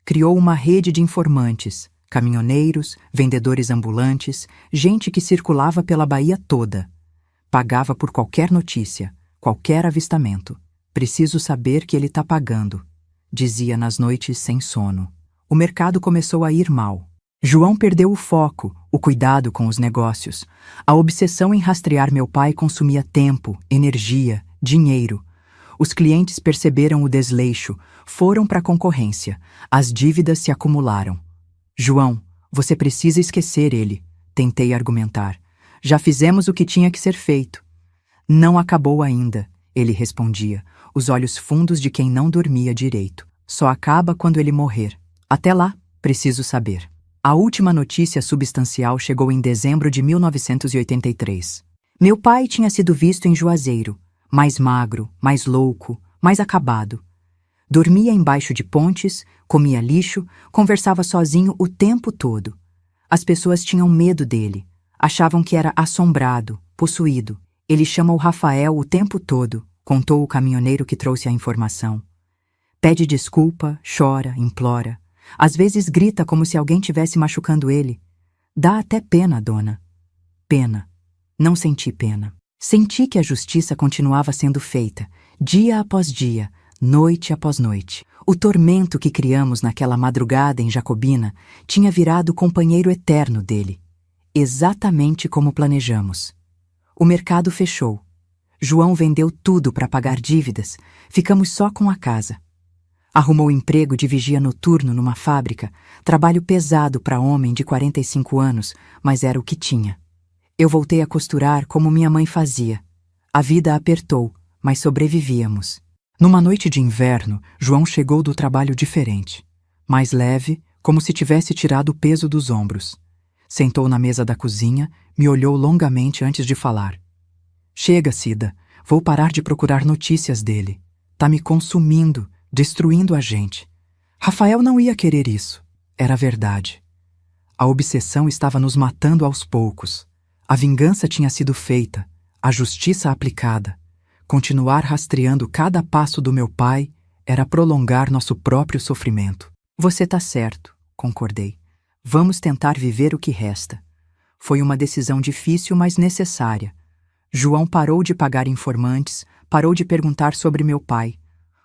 Criou uma rede de informantes, caminhoneiros, vendedores ambulantes, gente que circulava pela Bahia toda. Pagava por qualquer notícia, qualquer avistamento. Preciso saber que ele está pagando, dizia nas noites sem sono. O mercado começou a ir mal. João perdeu o foco, o cuidado com os negócios. A obsessão em rastrear meu pai consumia tempo, energia, dinheiro. Os clientes perceberam o desleixo, foram para a concorrência. As dívidas se acumularam. João, você precisa esquecer ele, tentei argumentar. Já fizemos o que tinha que ser feito. Não acabou ainda, ele respondia, os olhos fundos de quem não dormia direito. Só acaba quando ele morrer. Até lá, preciso saber. A última notícia substancial chegou em dezembro de 1983. Meu pai tinha sido visto em Juazeiro, mais magro, mais louco, mais acabado. Dormia embaixo de pontes, comia lixo, conversava sozinho o tempo todo. As pessoas tinham medo dele, achavam que era assombrado, possuído. Ele chama o Rafael o tempo todo, contou o caminhoneiro que trouxe a informação. Pede desculpa, chora, implora. Às vezes grita como se alguém tivesse machucando ele. Dá até pena, dona. Pena. Não senti pena. Senti que a justiça continuava sendo feita, dia após dia, noite após noite. O tormento que criamos naquela madrugada em Jacobina tinha virado o companheiro eterno dele. Exatamente como planejamos. O mercado fechou. João vendeu tudo para pagar dívidas. Ficamos só com a casa. Arrumou emprego de vigia noturno numa fábrica, trabalho pesado para homem de 45 anos, mas era o que tinha. Eu voltei a costurar como minha mãe fazia. A vida apertou, mas sobrevivíamos. Numa noite de inverno, João chegou do trabalho diferente. Mais leve, como se tivesse tirado o peso dos ombros. Sentou na mesa da cozinha, me olhou longamente antes de falar. Chega, Cida, vou parar de procurar notícias dele. Tá me consumindo, destruindo a gente. Rafael não ia querer isso. Era verdade. A obsessão estava nos matando aos poucos. A vingança tinha sido feita, a justiça aplicada. Continuar rastreando cada passo do meu pai era prolongar nosso próprio sofrimento. Você tá certo, concordei. Vamos tentar viver o que resta. Foi uma decisão difícil, mas necessária. João parou de pagar informantes, parou de perguntar sobre meu pai.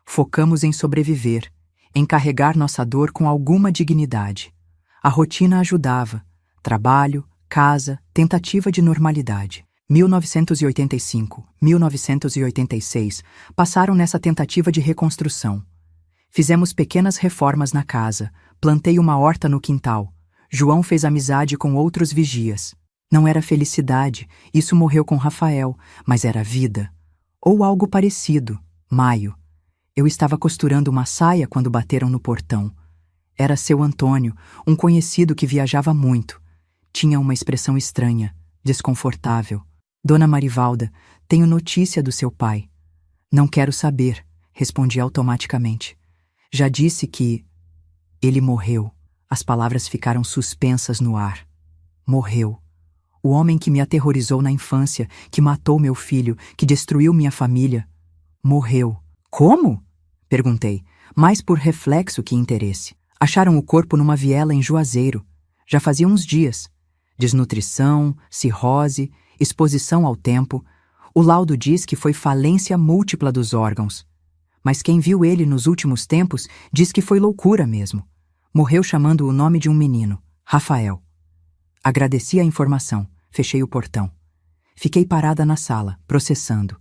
Focamos em sobreviver, em carregar nossa dor com alguma dignidade. A rotina ajudava. Trabalho, casa, tentativa de normalidade. 1985, 1986 passaram nessa tentativa de reconstrução. Fizemos pequenas reformas na casa, plantei uma horta no quintal. João fez amizade com outros vigias. Não era felicidade, isso morreu com Rafael, mas era vida. Ou algo parecido, Maio. Eu estava costurando uma saia quando bateram no portão. Era seu Antônio, um conhecido que viajava muito. Tinha uma expressão estranha, desconfortável. Dona Marivalda, tenho notícia do seu pai. Não quero saber, respondi automaticamente. Já disse que... Ele morreu. As palavras ficaram suspensas no ar. Morreu. O homem que me aterrorizou na infância, que matou meu filho, que destruiu minha família. Morreu. Como? Perguntei, mais por reflexo que interesse. Acharam o corpo numa viela em Juazeiro. Já fazia uns dias. Desnutrição, cirrose, exposição ao tempo. O laudo diz que foi falência múltipla dos órgãos. Mas quem viu ele nos últimos tempos diz que foi loucura mesmo. Morreu chamando o nome de um menino, Rafael. Agradeci a informação, fechei o portão. Fiquei parada na sala, processando.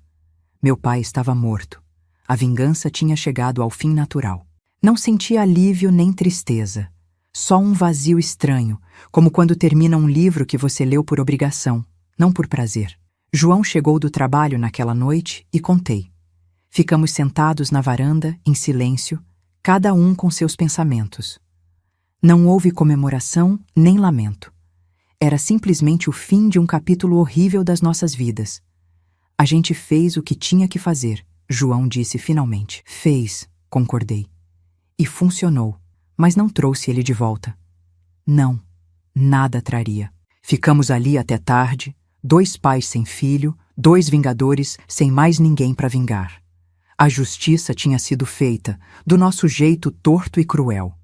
Meu pai estava morto. A vingança tinha chegado ao fim natural. Não senti alívio nem tristeza. Só um vazio estranho, como quando termina um livro que você leu por obrigação, não por prazer. João chegou do trabalho naquela noite e contei. Ficamos sentados na varanda, em silêncio, cada um com seus pensamentos. Não houve comemoração nem lamento. Era simplesmente o fim de um capítulo horrível das nossas vidas. A gente fez o que tinha que fazer, João disse finalmente. Fez, concordei. E funcionou, mas não trouxe ele de volta. Não, nada traria. Ficamos ali até tarde, 2 pais sem filho, 2 vingadores sem mais ninguém para vingar. A justiça tinha sido feita, do nosso jeito torto e cruel.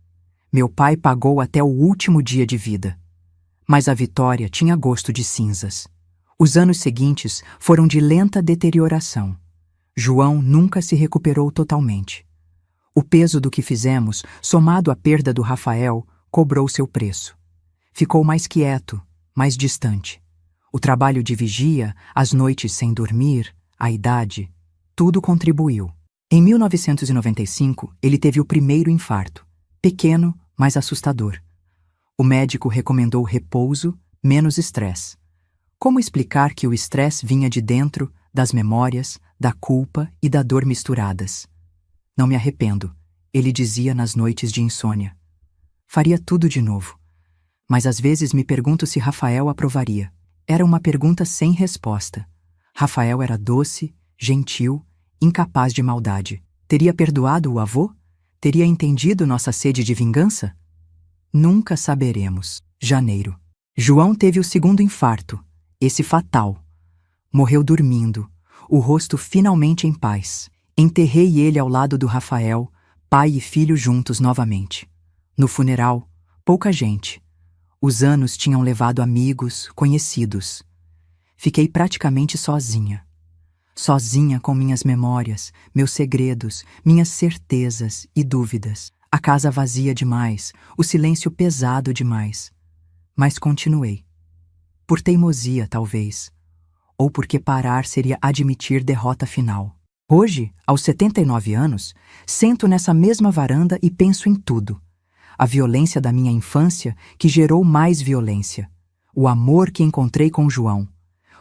Meu pai pagou até o último dia de vida. Mas a vitória tinha gosto de cinzas. Os anos seguintes foram de lenta deterioração. João nunca se recuperou totalmente. O peso do que fizemos, somado à perda do Rafael, cobrou seu preço. Ficou mais quieto, mais distante. O trabalho de vigia, as noites sem dormir, a idade, tudo contribuiu. Em 1995, ele teve o primeiro infarto. Pequeno, mas assustador. O médico recomendou repouso, menos estresse. Como explicar que o estresse vinha de dentro, das memórias, da culpa e da dor misturadas? Não me arrependo, ele dizia nas noites de insônia. Faria tudo de novo. Mas às vezes me pergunto se Rafael aprovaria. Era uma pergunta sem resposta. Rafael era doce, gentil, incapaz de maldade. Teria perdoado o avô? Teria entendido nossa sede de vingança? Nunca saberemos. Janeiro. João teve o segundo infarto, esse fatal. Morreu dormindo, o rosto finalmente em paz. Enterrei ele ao lado do Rafael, pai e filho juntos novamente. No funeral, pouca gente. Os anos tinham levado amigos, conhecidos. Fiquei praticamente sozinha. Sozinha com minhas memórias, meus segredos, minhas certezas e dúvidas. A casa vazia demais, o silêncio pesado demais. Mas continuei. Por teimosia, talvez. Ou porque parar seria admitir derrota final. Hoje, aos 79 anos, sento nessa mesma varanda e penso em tudo. A violência da minha infância que gerou mais violência. O amor que encontrei com João.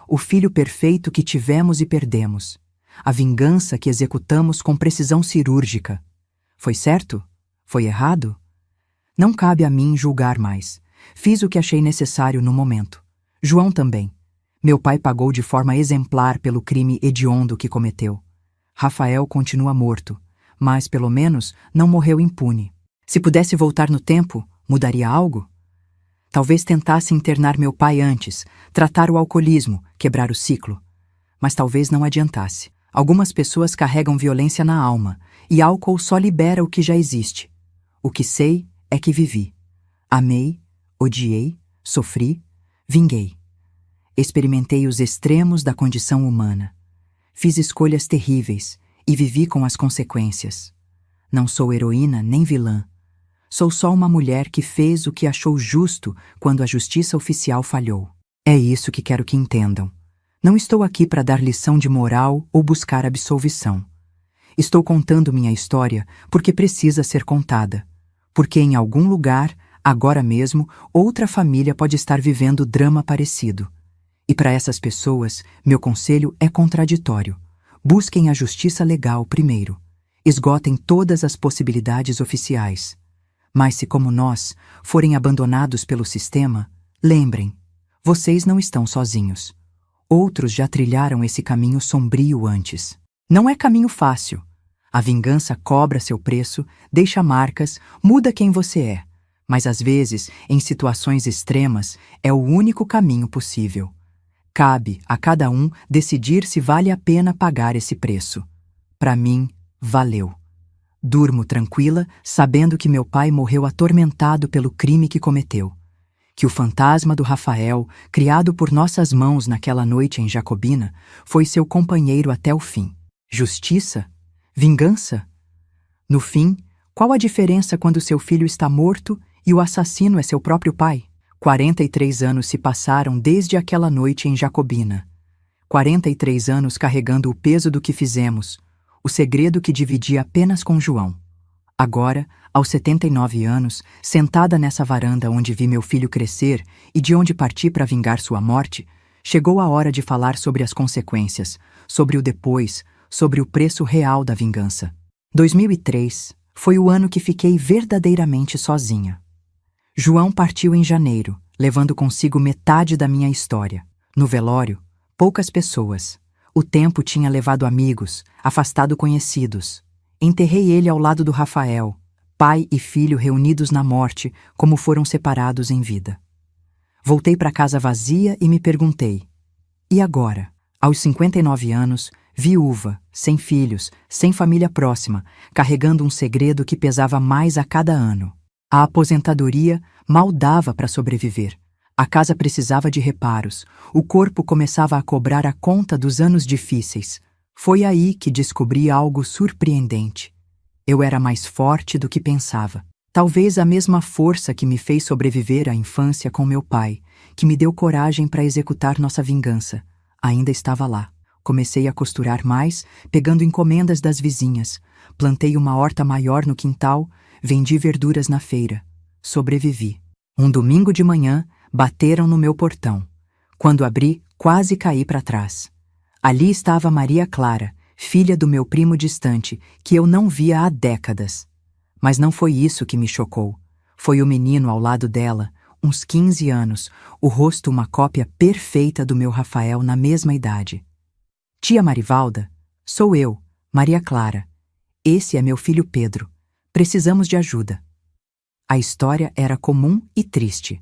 O filho perfeito que tivemos e perdemos. A vingança que executamos com precisão cirúrgica. Foi certo? Foi errado? Não cabe a mim julgar mais. Fiz o que achei necessário no momento. João também. Meu pai pagou de forma exemplar pelo crime hediondo que cometeu. Rafael continua morto, mas, pelo menos, não morreu impune. Se pudesse voltar no tempo, mudaria algo? Talvez tentasse internar meu pai antes, tratar o alcoolismo, quebrar o ciclo. Mas talvez não adiantasse. Algumas pessoas carregam violência na alma, e álcool só libera o que já existe. O que sei é que vivi. Amei, odiei, sofri, vinguei. Experimentei os extremos da condição humana. Fiz escolhas terríveis e vivi com as consequências. Não sou heroína nem vilã. Sou só uma mulher que fez o que achou justo quando a justiça oficial falhou. É isso que quero que entendam. Não estou aqui para dar lição de moral ou buscar absolvição. Estou contando minha história porque precisa ser contada. Porque em algum lugar, agora mesmo, outra família pode estar vivendo drama parecido. E para essas pessoas, meu conselho é contraditório. Busquem a justiça legal primeiro. Esgotem todas as possibilidades oficiais. Mas se, como nós, forem abandonados pelo sistema, lembrem, vocês não estão sozinhos. Outros já trilharam esse caminho sombrio antes. Não é caminho fácil. A vingança cobra seu preço, deixa marcas, muda quem você é. Mas às vezes, em situações extremas, é o único caminho possível. Cabe a cada um decidir se vale a pena pagar esse preço. Para mim, valeu. Durmo tranquila, sabendo que meu pai morreu atormentado pelo crime que cometeu. Que o fantasma do Rafael, criado por nossas mãos naquela noite em Jacobina, foi seu companheiro até o fim. Justiça? Vingança? No fim, qual a diferença quando seu filho está morto e o assassino é seu próprio pai? 43 anos se passaram desde aquela noite em Jacobina. 43 anos carregando o peso do que fizemos, o segredo que dividi apenas com João. Agora, aos 79 anos, sentada nessa varanda onde vi meu filho crescer e de onde parti para vingar sua morte, chegou a hora de falar sobre as consequências, sobre o depois, sobre o preço real da vingança. 2003 foi o ano que fiquei verdadeiramente sozinha. João partiu em janeiro, levando consigo metade da minha história. No velório, poucas pessoas. O tempo tinha levado amigos, afastado conhecidos. Enterrei ele ao lado do Rafael, pai e filho reunidos na morte, como foram separados em vida. Voltei para casa vazia e me perguntei: e agora? Aos 59 anos, viúva, sem filhos, sem família próxima, carregando um segredo que pesava mais a cada ano. A aposentadoria mal dava para sobreviver. A casa precisava de reparos, o corpo começava a cobrar a conta dos anos difíceis. Foi aí que descobri algo surpreendente. Eu era mais forte do que pensava. Talvez a mesma força que me fez sobreviver à infância com meu pai, que me deu coragem para executar nossa vingança, ainda estava lá. Comecei a costurar mais, pegando encomendas das vizinhas. Plantei uma horta maior no quintal, vendi verduras na feira. Sobrevivi. Um domingo de manhã, bateram no meu portão. Quando abri, quase caí para trás. Ali estava Maria Clara, filha do meu primo distante, que eu não via há décadas. Mas não foi isso que me chocou. Foi o menino ao lado dela, uns 15 anos, o rosto uma cópia perfeita do meu Rafael na mesma idade. Tia Marivalda, sou eu, Maria Clara. Esse é meu filho Pedro. Precisamos de ajuda. A história era comum e triste.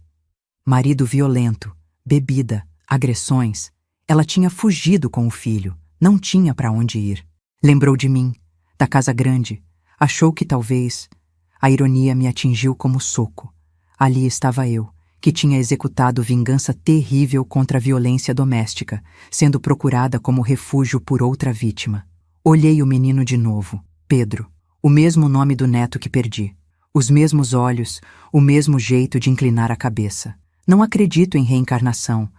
Marido violento, bebida, agressões. Ela tinha fugido com o filho, não tinha para onde ir. Lembrou de mim, da casa grande. Achou que talvez... A ironia me atingiu como soco. Ali estava eu, que tinha executado vingança terrível contra a violência doméstica, sendo procurada como refúgio por outra vítima. Olhei o menino de novo, Pedro, o mesmo nome do neto que perdi. Os mesmos olhos, o mesmo jeito de inclinar a cabeça. Não acredito em reencarnação,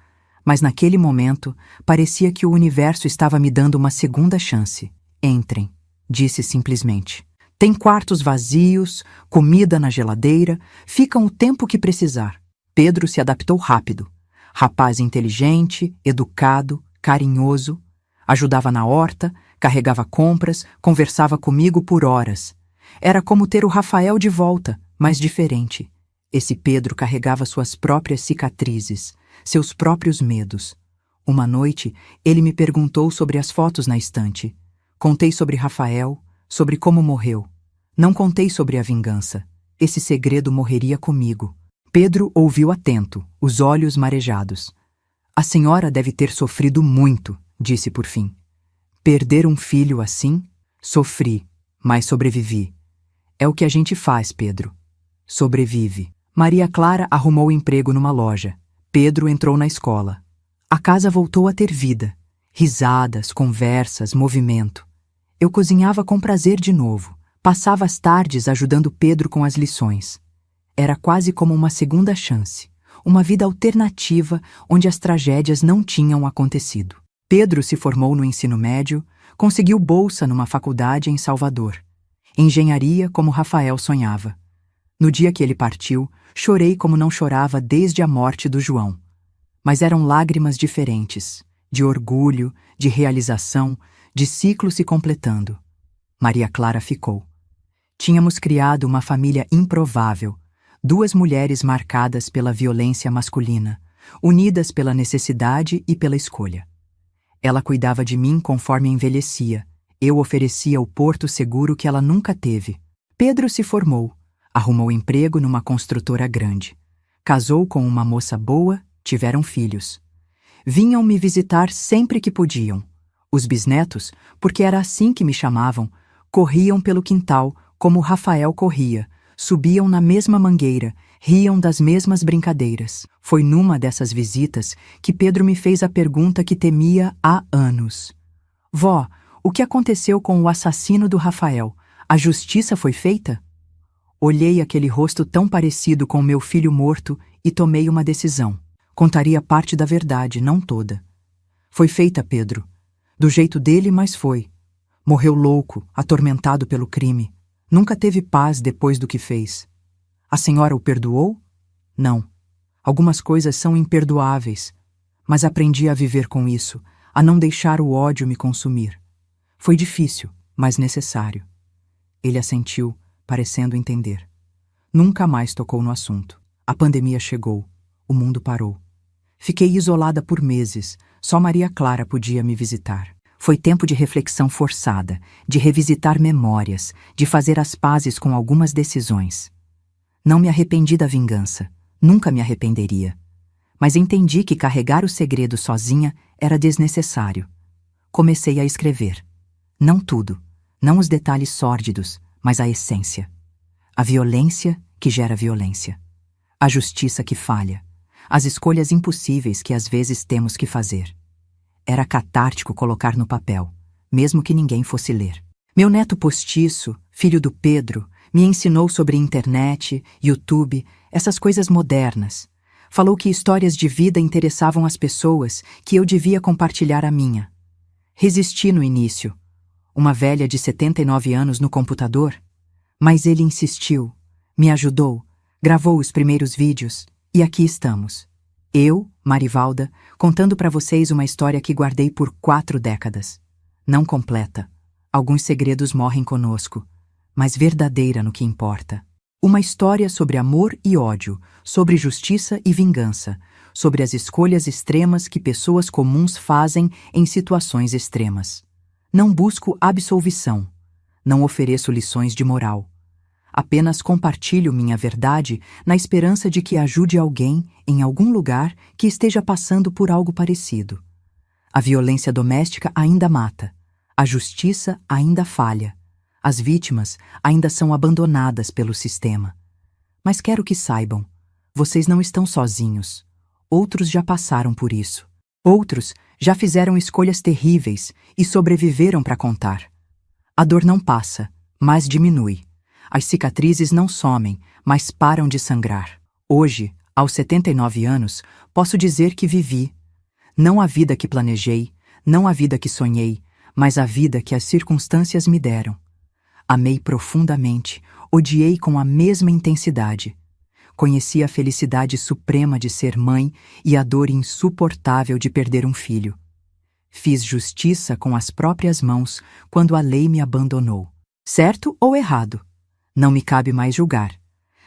mas naquele momento parecia que o universo estava me dando uma segunda chance. Entrem, disse simplesmente. Tem quartos vazios, comida na geladeira, ficam o tempo que precisar. Pedro se adaptou rápido. Rapaz inteligente, educado, carinhoso. Ajudava na horta, carregava compras, conversava comigo por horas. Era como ter o Rafael de volta, mas diferente. Esse Pedro carregava suas próprias cicatrizes, seus próprios medos. Uma noite, ele me perguntou sobre as fotos na estante. Contei sobre Rafael, sobre como morreu. Não contei sobre a vingança. Esse segredo morreria comigo. Pedro ouviu atento, os olhos marejados. A senhora deve ter sofrido muito, disse por fim. Perder um filho assim? Sofri, mas sobrevivi. É o que a gente faz, Pedro. Sobrevive. Maria Clara arrumou emprego numa loja. Pedro entrou na escola. A casa voltou a ter vida. Risadas, conversas, movimento. Eu cozinhava com prazer de novo. Passava as tardes ajudando Pedro com as lições. Era quase como uma segunda chance. Uma vida alternativa onde as tragédias não tinham acontecido. Pedro se formou no ensino médio, conseguiu bolsa numa faculdade em Salvador. Engenharia como Rafael sonhava. No dia que ele partiu, chorei como não chorava desde a morte do João. Mas eram lágrimas diferentes, de orgulho, de realização, de ciclo se completando. Maria Clara ficou. Tínhamos criado uma família improvável, 2 mulheres marcadas pela violência masculina, unidas pela necessidade e pela escolha. Ela cuidava de mim conforme envelhecia, eu oferecia o porto seguro que ela nunca teve. Pedro se formou, arrumou emprego numa construtora grande. Casou com uma moça boa, tiveram filhos. Vinham me visitar sempre que podiam. Os bisnetos, porque era assim que me chamavam, corriam pelo quintal como Rafael corria, subiam na mesma mangueira, riam das mesmas brincadeiras. Foi numa dessas visitas que Pedro me fez a pergunta que temia há anos. Vó, o que aconteceu com o assassino do Rafael? A justiça foi feita? Olhei aquele rosto tão parecido com meu filho morto e tomei uma decisão. Contaria parte da verdade, não toda. Foi feita, Pedro. Do jeito dele, mas foi. Morreu louco, atormentado pelo crime. Nunca teve paz depois do que fez. A senhora o perdoou? Não. Algumas coisas são imperdoáveis, mas aprendi a viver com isso, a não deixar o ódio me consumir. Foi difícil, mas necessário. Ele assentiu, parecendo entender. Nunca mais tocou no assunto. A pandemia chegou. O mundo parou. Fiquei isolada por meses. Só Maria Clara podia me visitar. Foi tempo de reflexão forçada, de revisitar memórias, de fazer as pazes com algumas decisões. Não me arrependi da vingança. Nunca me arrependeria. Mas entendi que carregar o segredo sozinha era desnecessário. Comecei a escrever. Não tudo, não os detalhes sórdidos, mas a essência. A violência que gera violência. A justiça que falha. As escolhas impossíveis que às vezes temos que fazer. Era catártico colocar no papel, mesmo que ninguém fosse ler. Meu neto postiço, filho do Pedro, me ensinou sobre internet, YouTube, essas coisas modernas. Falou que histórias de vida interessavam as pessoas, que eu devia compartilhar a minha. Resisti no início. Uma velha de 79 anos no computador? Mas ele insistiu, me ajudou, gravou os primeiros vídeos, e aqui estamos. Eu, Marivalda, contando para vocês uma história que guardei por 4 décadas. Não completa. Alguns segredos morrem conosco, mas verdadeira no que importa. Uma história sobre amor e ódio, sobre justiça e vingança, sobre as escolhas extremas que pessoas comuns fazem em situações extremas. Não busco absolvição. Não ofereço lições de moral. Apenas compartilho minha verdade na esperança de que ajude alguém em algum lugar que esteja passando por algo parecido. A violência doméstica ainda mata. A justiça ainda falha. As vítimas ainda são abandonadas pelo sistema. Mas quero que saibam, vocês não estão sozinhos. Outros já passaram por isso. Outros já fizeram escolhas terríveis e sobreviveram para contar. A dor não passa, mas diminui. As cicatrizes não somem, mas param de sangrar. Hoje, aos 79 anos, posso dizer que vivi. Não a vida que planejei, não a vida que sonhei, mas a vida que as circunstâncias me deram. Amei profundamente, odiei com a mesma intensidade. Conheci a felicidade suprema de ser mãe e a dor insuportável de perder um filho. Fiz justiça com as próprias mãos quando a lei me abandonou. Certo ou errado? Não me cabe mais julgar.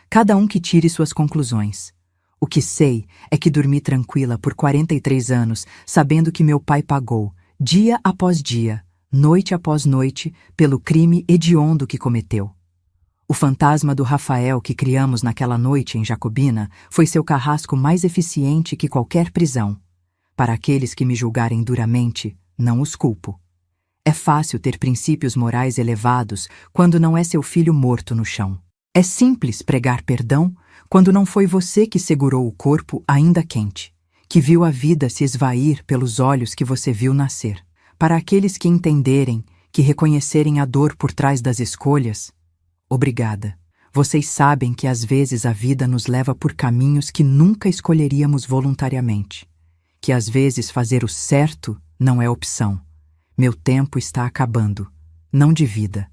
Cada um que tire suas conclusões. O que sei é que dormi tranquila por 43 anos, sabendo que meu pai pagou, dia após dia, noite após noite, pelo crime hediondo que cometeu. O fantasma do Rafael que criamos naquela noite em Jacobina foi seu carrasco mais eficiente que qualquer prisão. Para aqueles que me julgarem duramente, não os culpo. É fácil ter princípios morais elevados quando não é seu filho morto no chão. É simples pregar perdão quando não foi você que segurou o corpo ainda quente, que viu a vida se esvair pelos olhos que você viu nascer. Para aqueles que entenderem, que reconhecerem a dor por trás das escolhas, obrigada. Vocês sabem que às vezes a vida nos leva por caminhos que nunca escolheríamos voluntariamente. Que às vezes fazer o certo não é opção. Meu tempo está acabando, não de vida.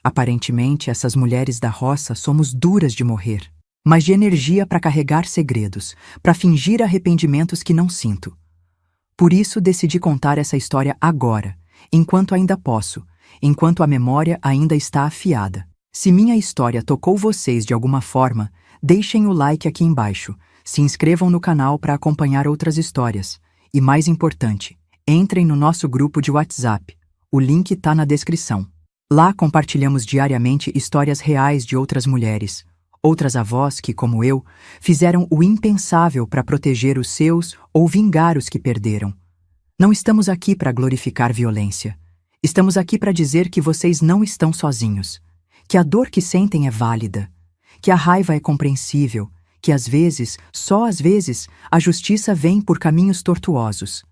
Aparentemente, essas mulheres da roça somos duras de morrer, mas de energia para carregar segredos, para fingir arrependimentos que não sinto. Por isso decidi contar essa história agora, enquanto ainda posso, enquanto a memória ainda está afiada. Se minha história tocou vocês de alguma forma, deixem o like aqui embaixo, se inscrevam no canal para acompanhar outras histórias. E mais importante, entrem no nosso grupo de WhatsApp. O link está na descrição. Lá compartilhamos diariamente histórias reais de outras mulheres, outras avós que, como eu, fizeram o impensável para proteger os seus ou vingar os que perderam. Não estamos aqui para glorificar violência. Estamos aqui para dizer que vocês não estão sozinhos, que a dor que sentem é válida, que a raiva é compreensível, que às vezes, só às vezes, a justiça vem por caminhos tortuosos.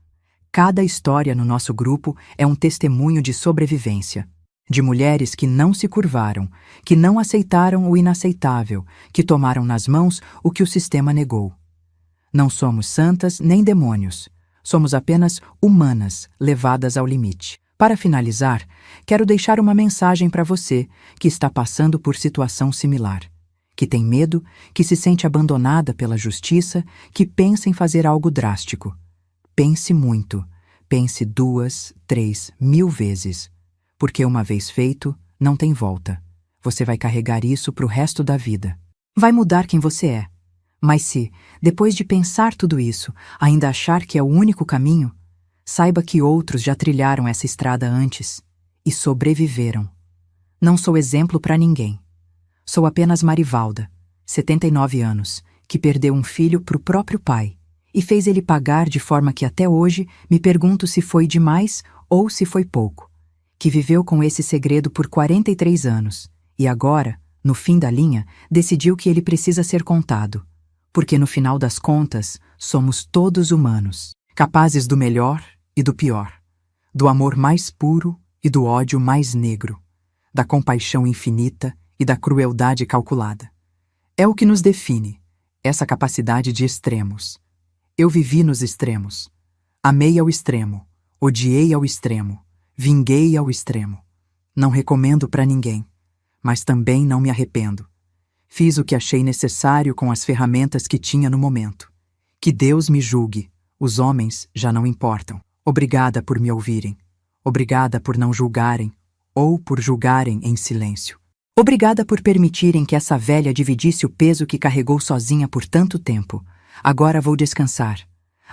Cada história no nosso grupo é um testemunho de sobrevivência, de mulheres que não se curvaram, que não aceitaram o inaceitável, que tomaram nas mãos o que o sistema negou. Não somos santas nem demônios, somos apenas humanas levadas ao limite. Para finalizar, quero deixar uma mensagem para você que está passando por situação similar, que tem medo, que se sente abandonada pela justiça, que pensa em fazer algo drástico. Pense muito, pense 2, 3, 1000 vezes, porque uma vez feito, não tem volta. Você vai carregar isso para o resto da vida. Vai mudar quem você é. Mas se, depois de pensar tudo isso, ainda achar que é o único caminho, saiba que outros já trilharam essa estrada antes e sobreviveram. Não sou exemplo para ninguém. Sou apenas Marivalda, 79 anos, que perdeu um filho para o próprio pai e fez ele pagar de forma que até hoje me pergunto se foi demais ou se foi pouco. Que viveu com esse segredo por 43 anos e agora, no fim da linha, decidiu que ele precisa ser contado. Porque no final das contas, somos todos humanos, capazes do melhor e do pior, do amor mais puro e do ódio mais negro, da compaixão infinita e da crueldade calculada. É o que nos define, essa capacidade de extremos. Eu vivi nos extremos. Amei ao extremo, odiei ao extremo, vinguei ao extremo. Não recomendo para ninguém, mas também não me arrependo. Fiz o que achei necessário com as ferramentas que tinha no momento. Que Deus me julgue, os homens já não importam. Obrigada por me ouvirem. Obrigada por não julgarem ou por julgarem em silêncio. Obrigada por permitirem que essa velha dividisse o peso que carregou sozinha por tanto tempo. Agora vou descansar.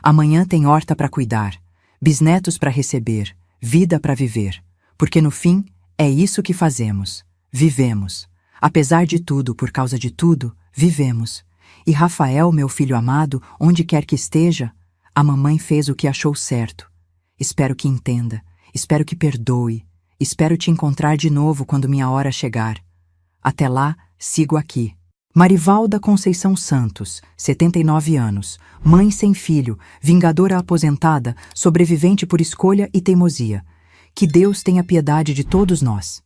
Amanhã tem horta para cuidar, bisnetos para receber, vida para viver. Porque no fim, é isso que fazemos. Vivemos. Apesar de tudo, por causa de tudo, vivemos. E Rafael, meu filho amado, onde quer que esteja, a mamãe fez o que achou certo. Espero que entenda, espero que perdoe, espero te encontrar de novo quando minha hora chegar. Até lá, sigo aqui. Marivalda Conceição Santos, 79 anos, mãe sem filho, vingadora aposentada, sobrevivente por escolha e teimosia. Que Deus tenha piedade de todos nós.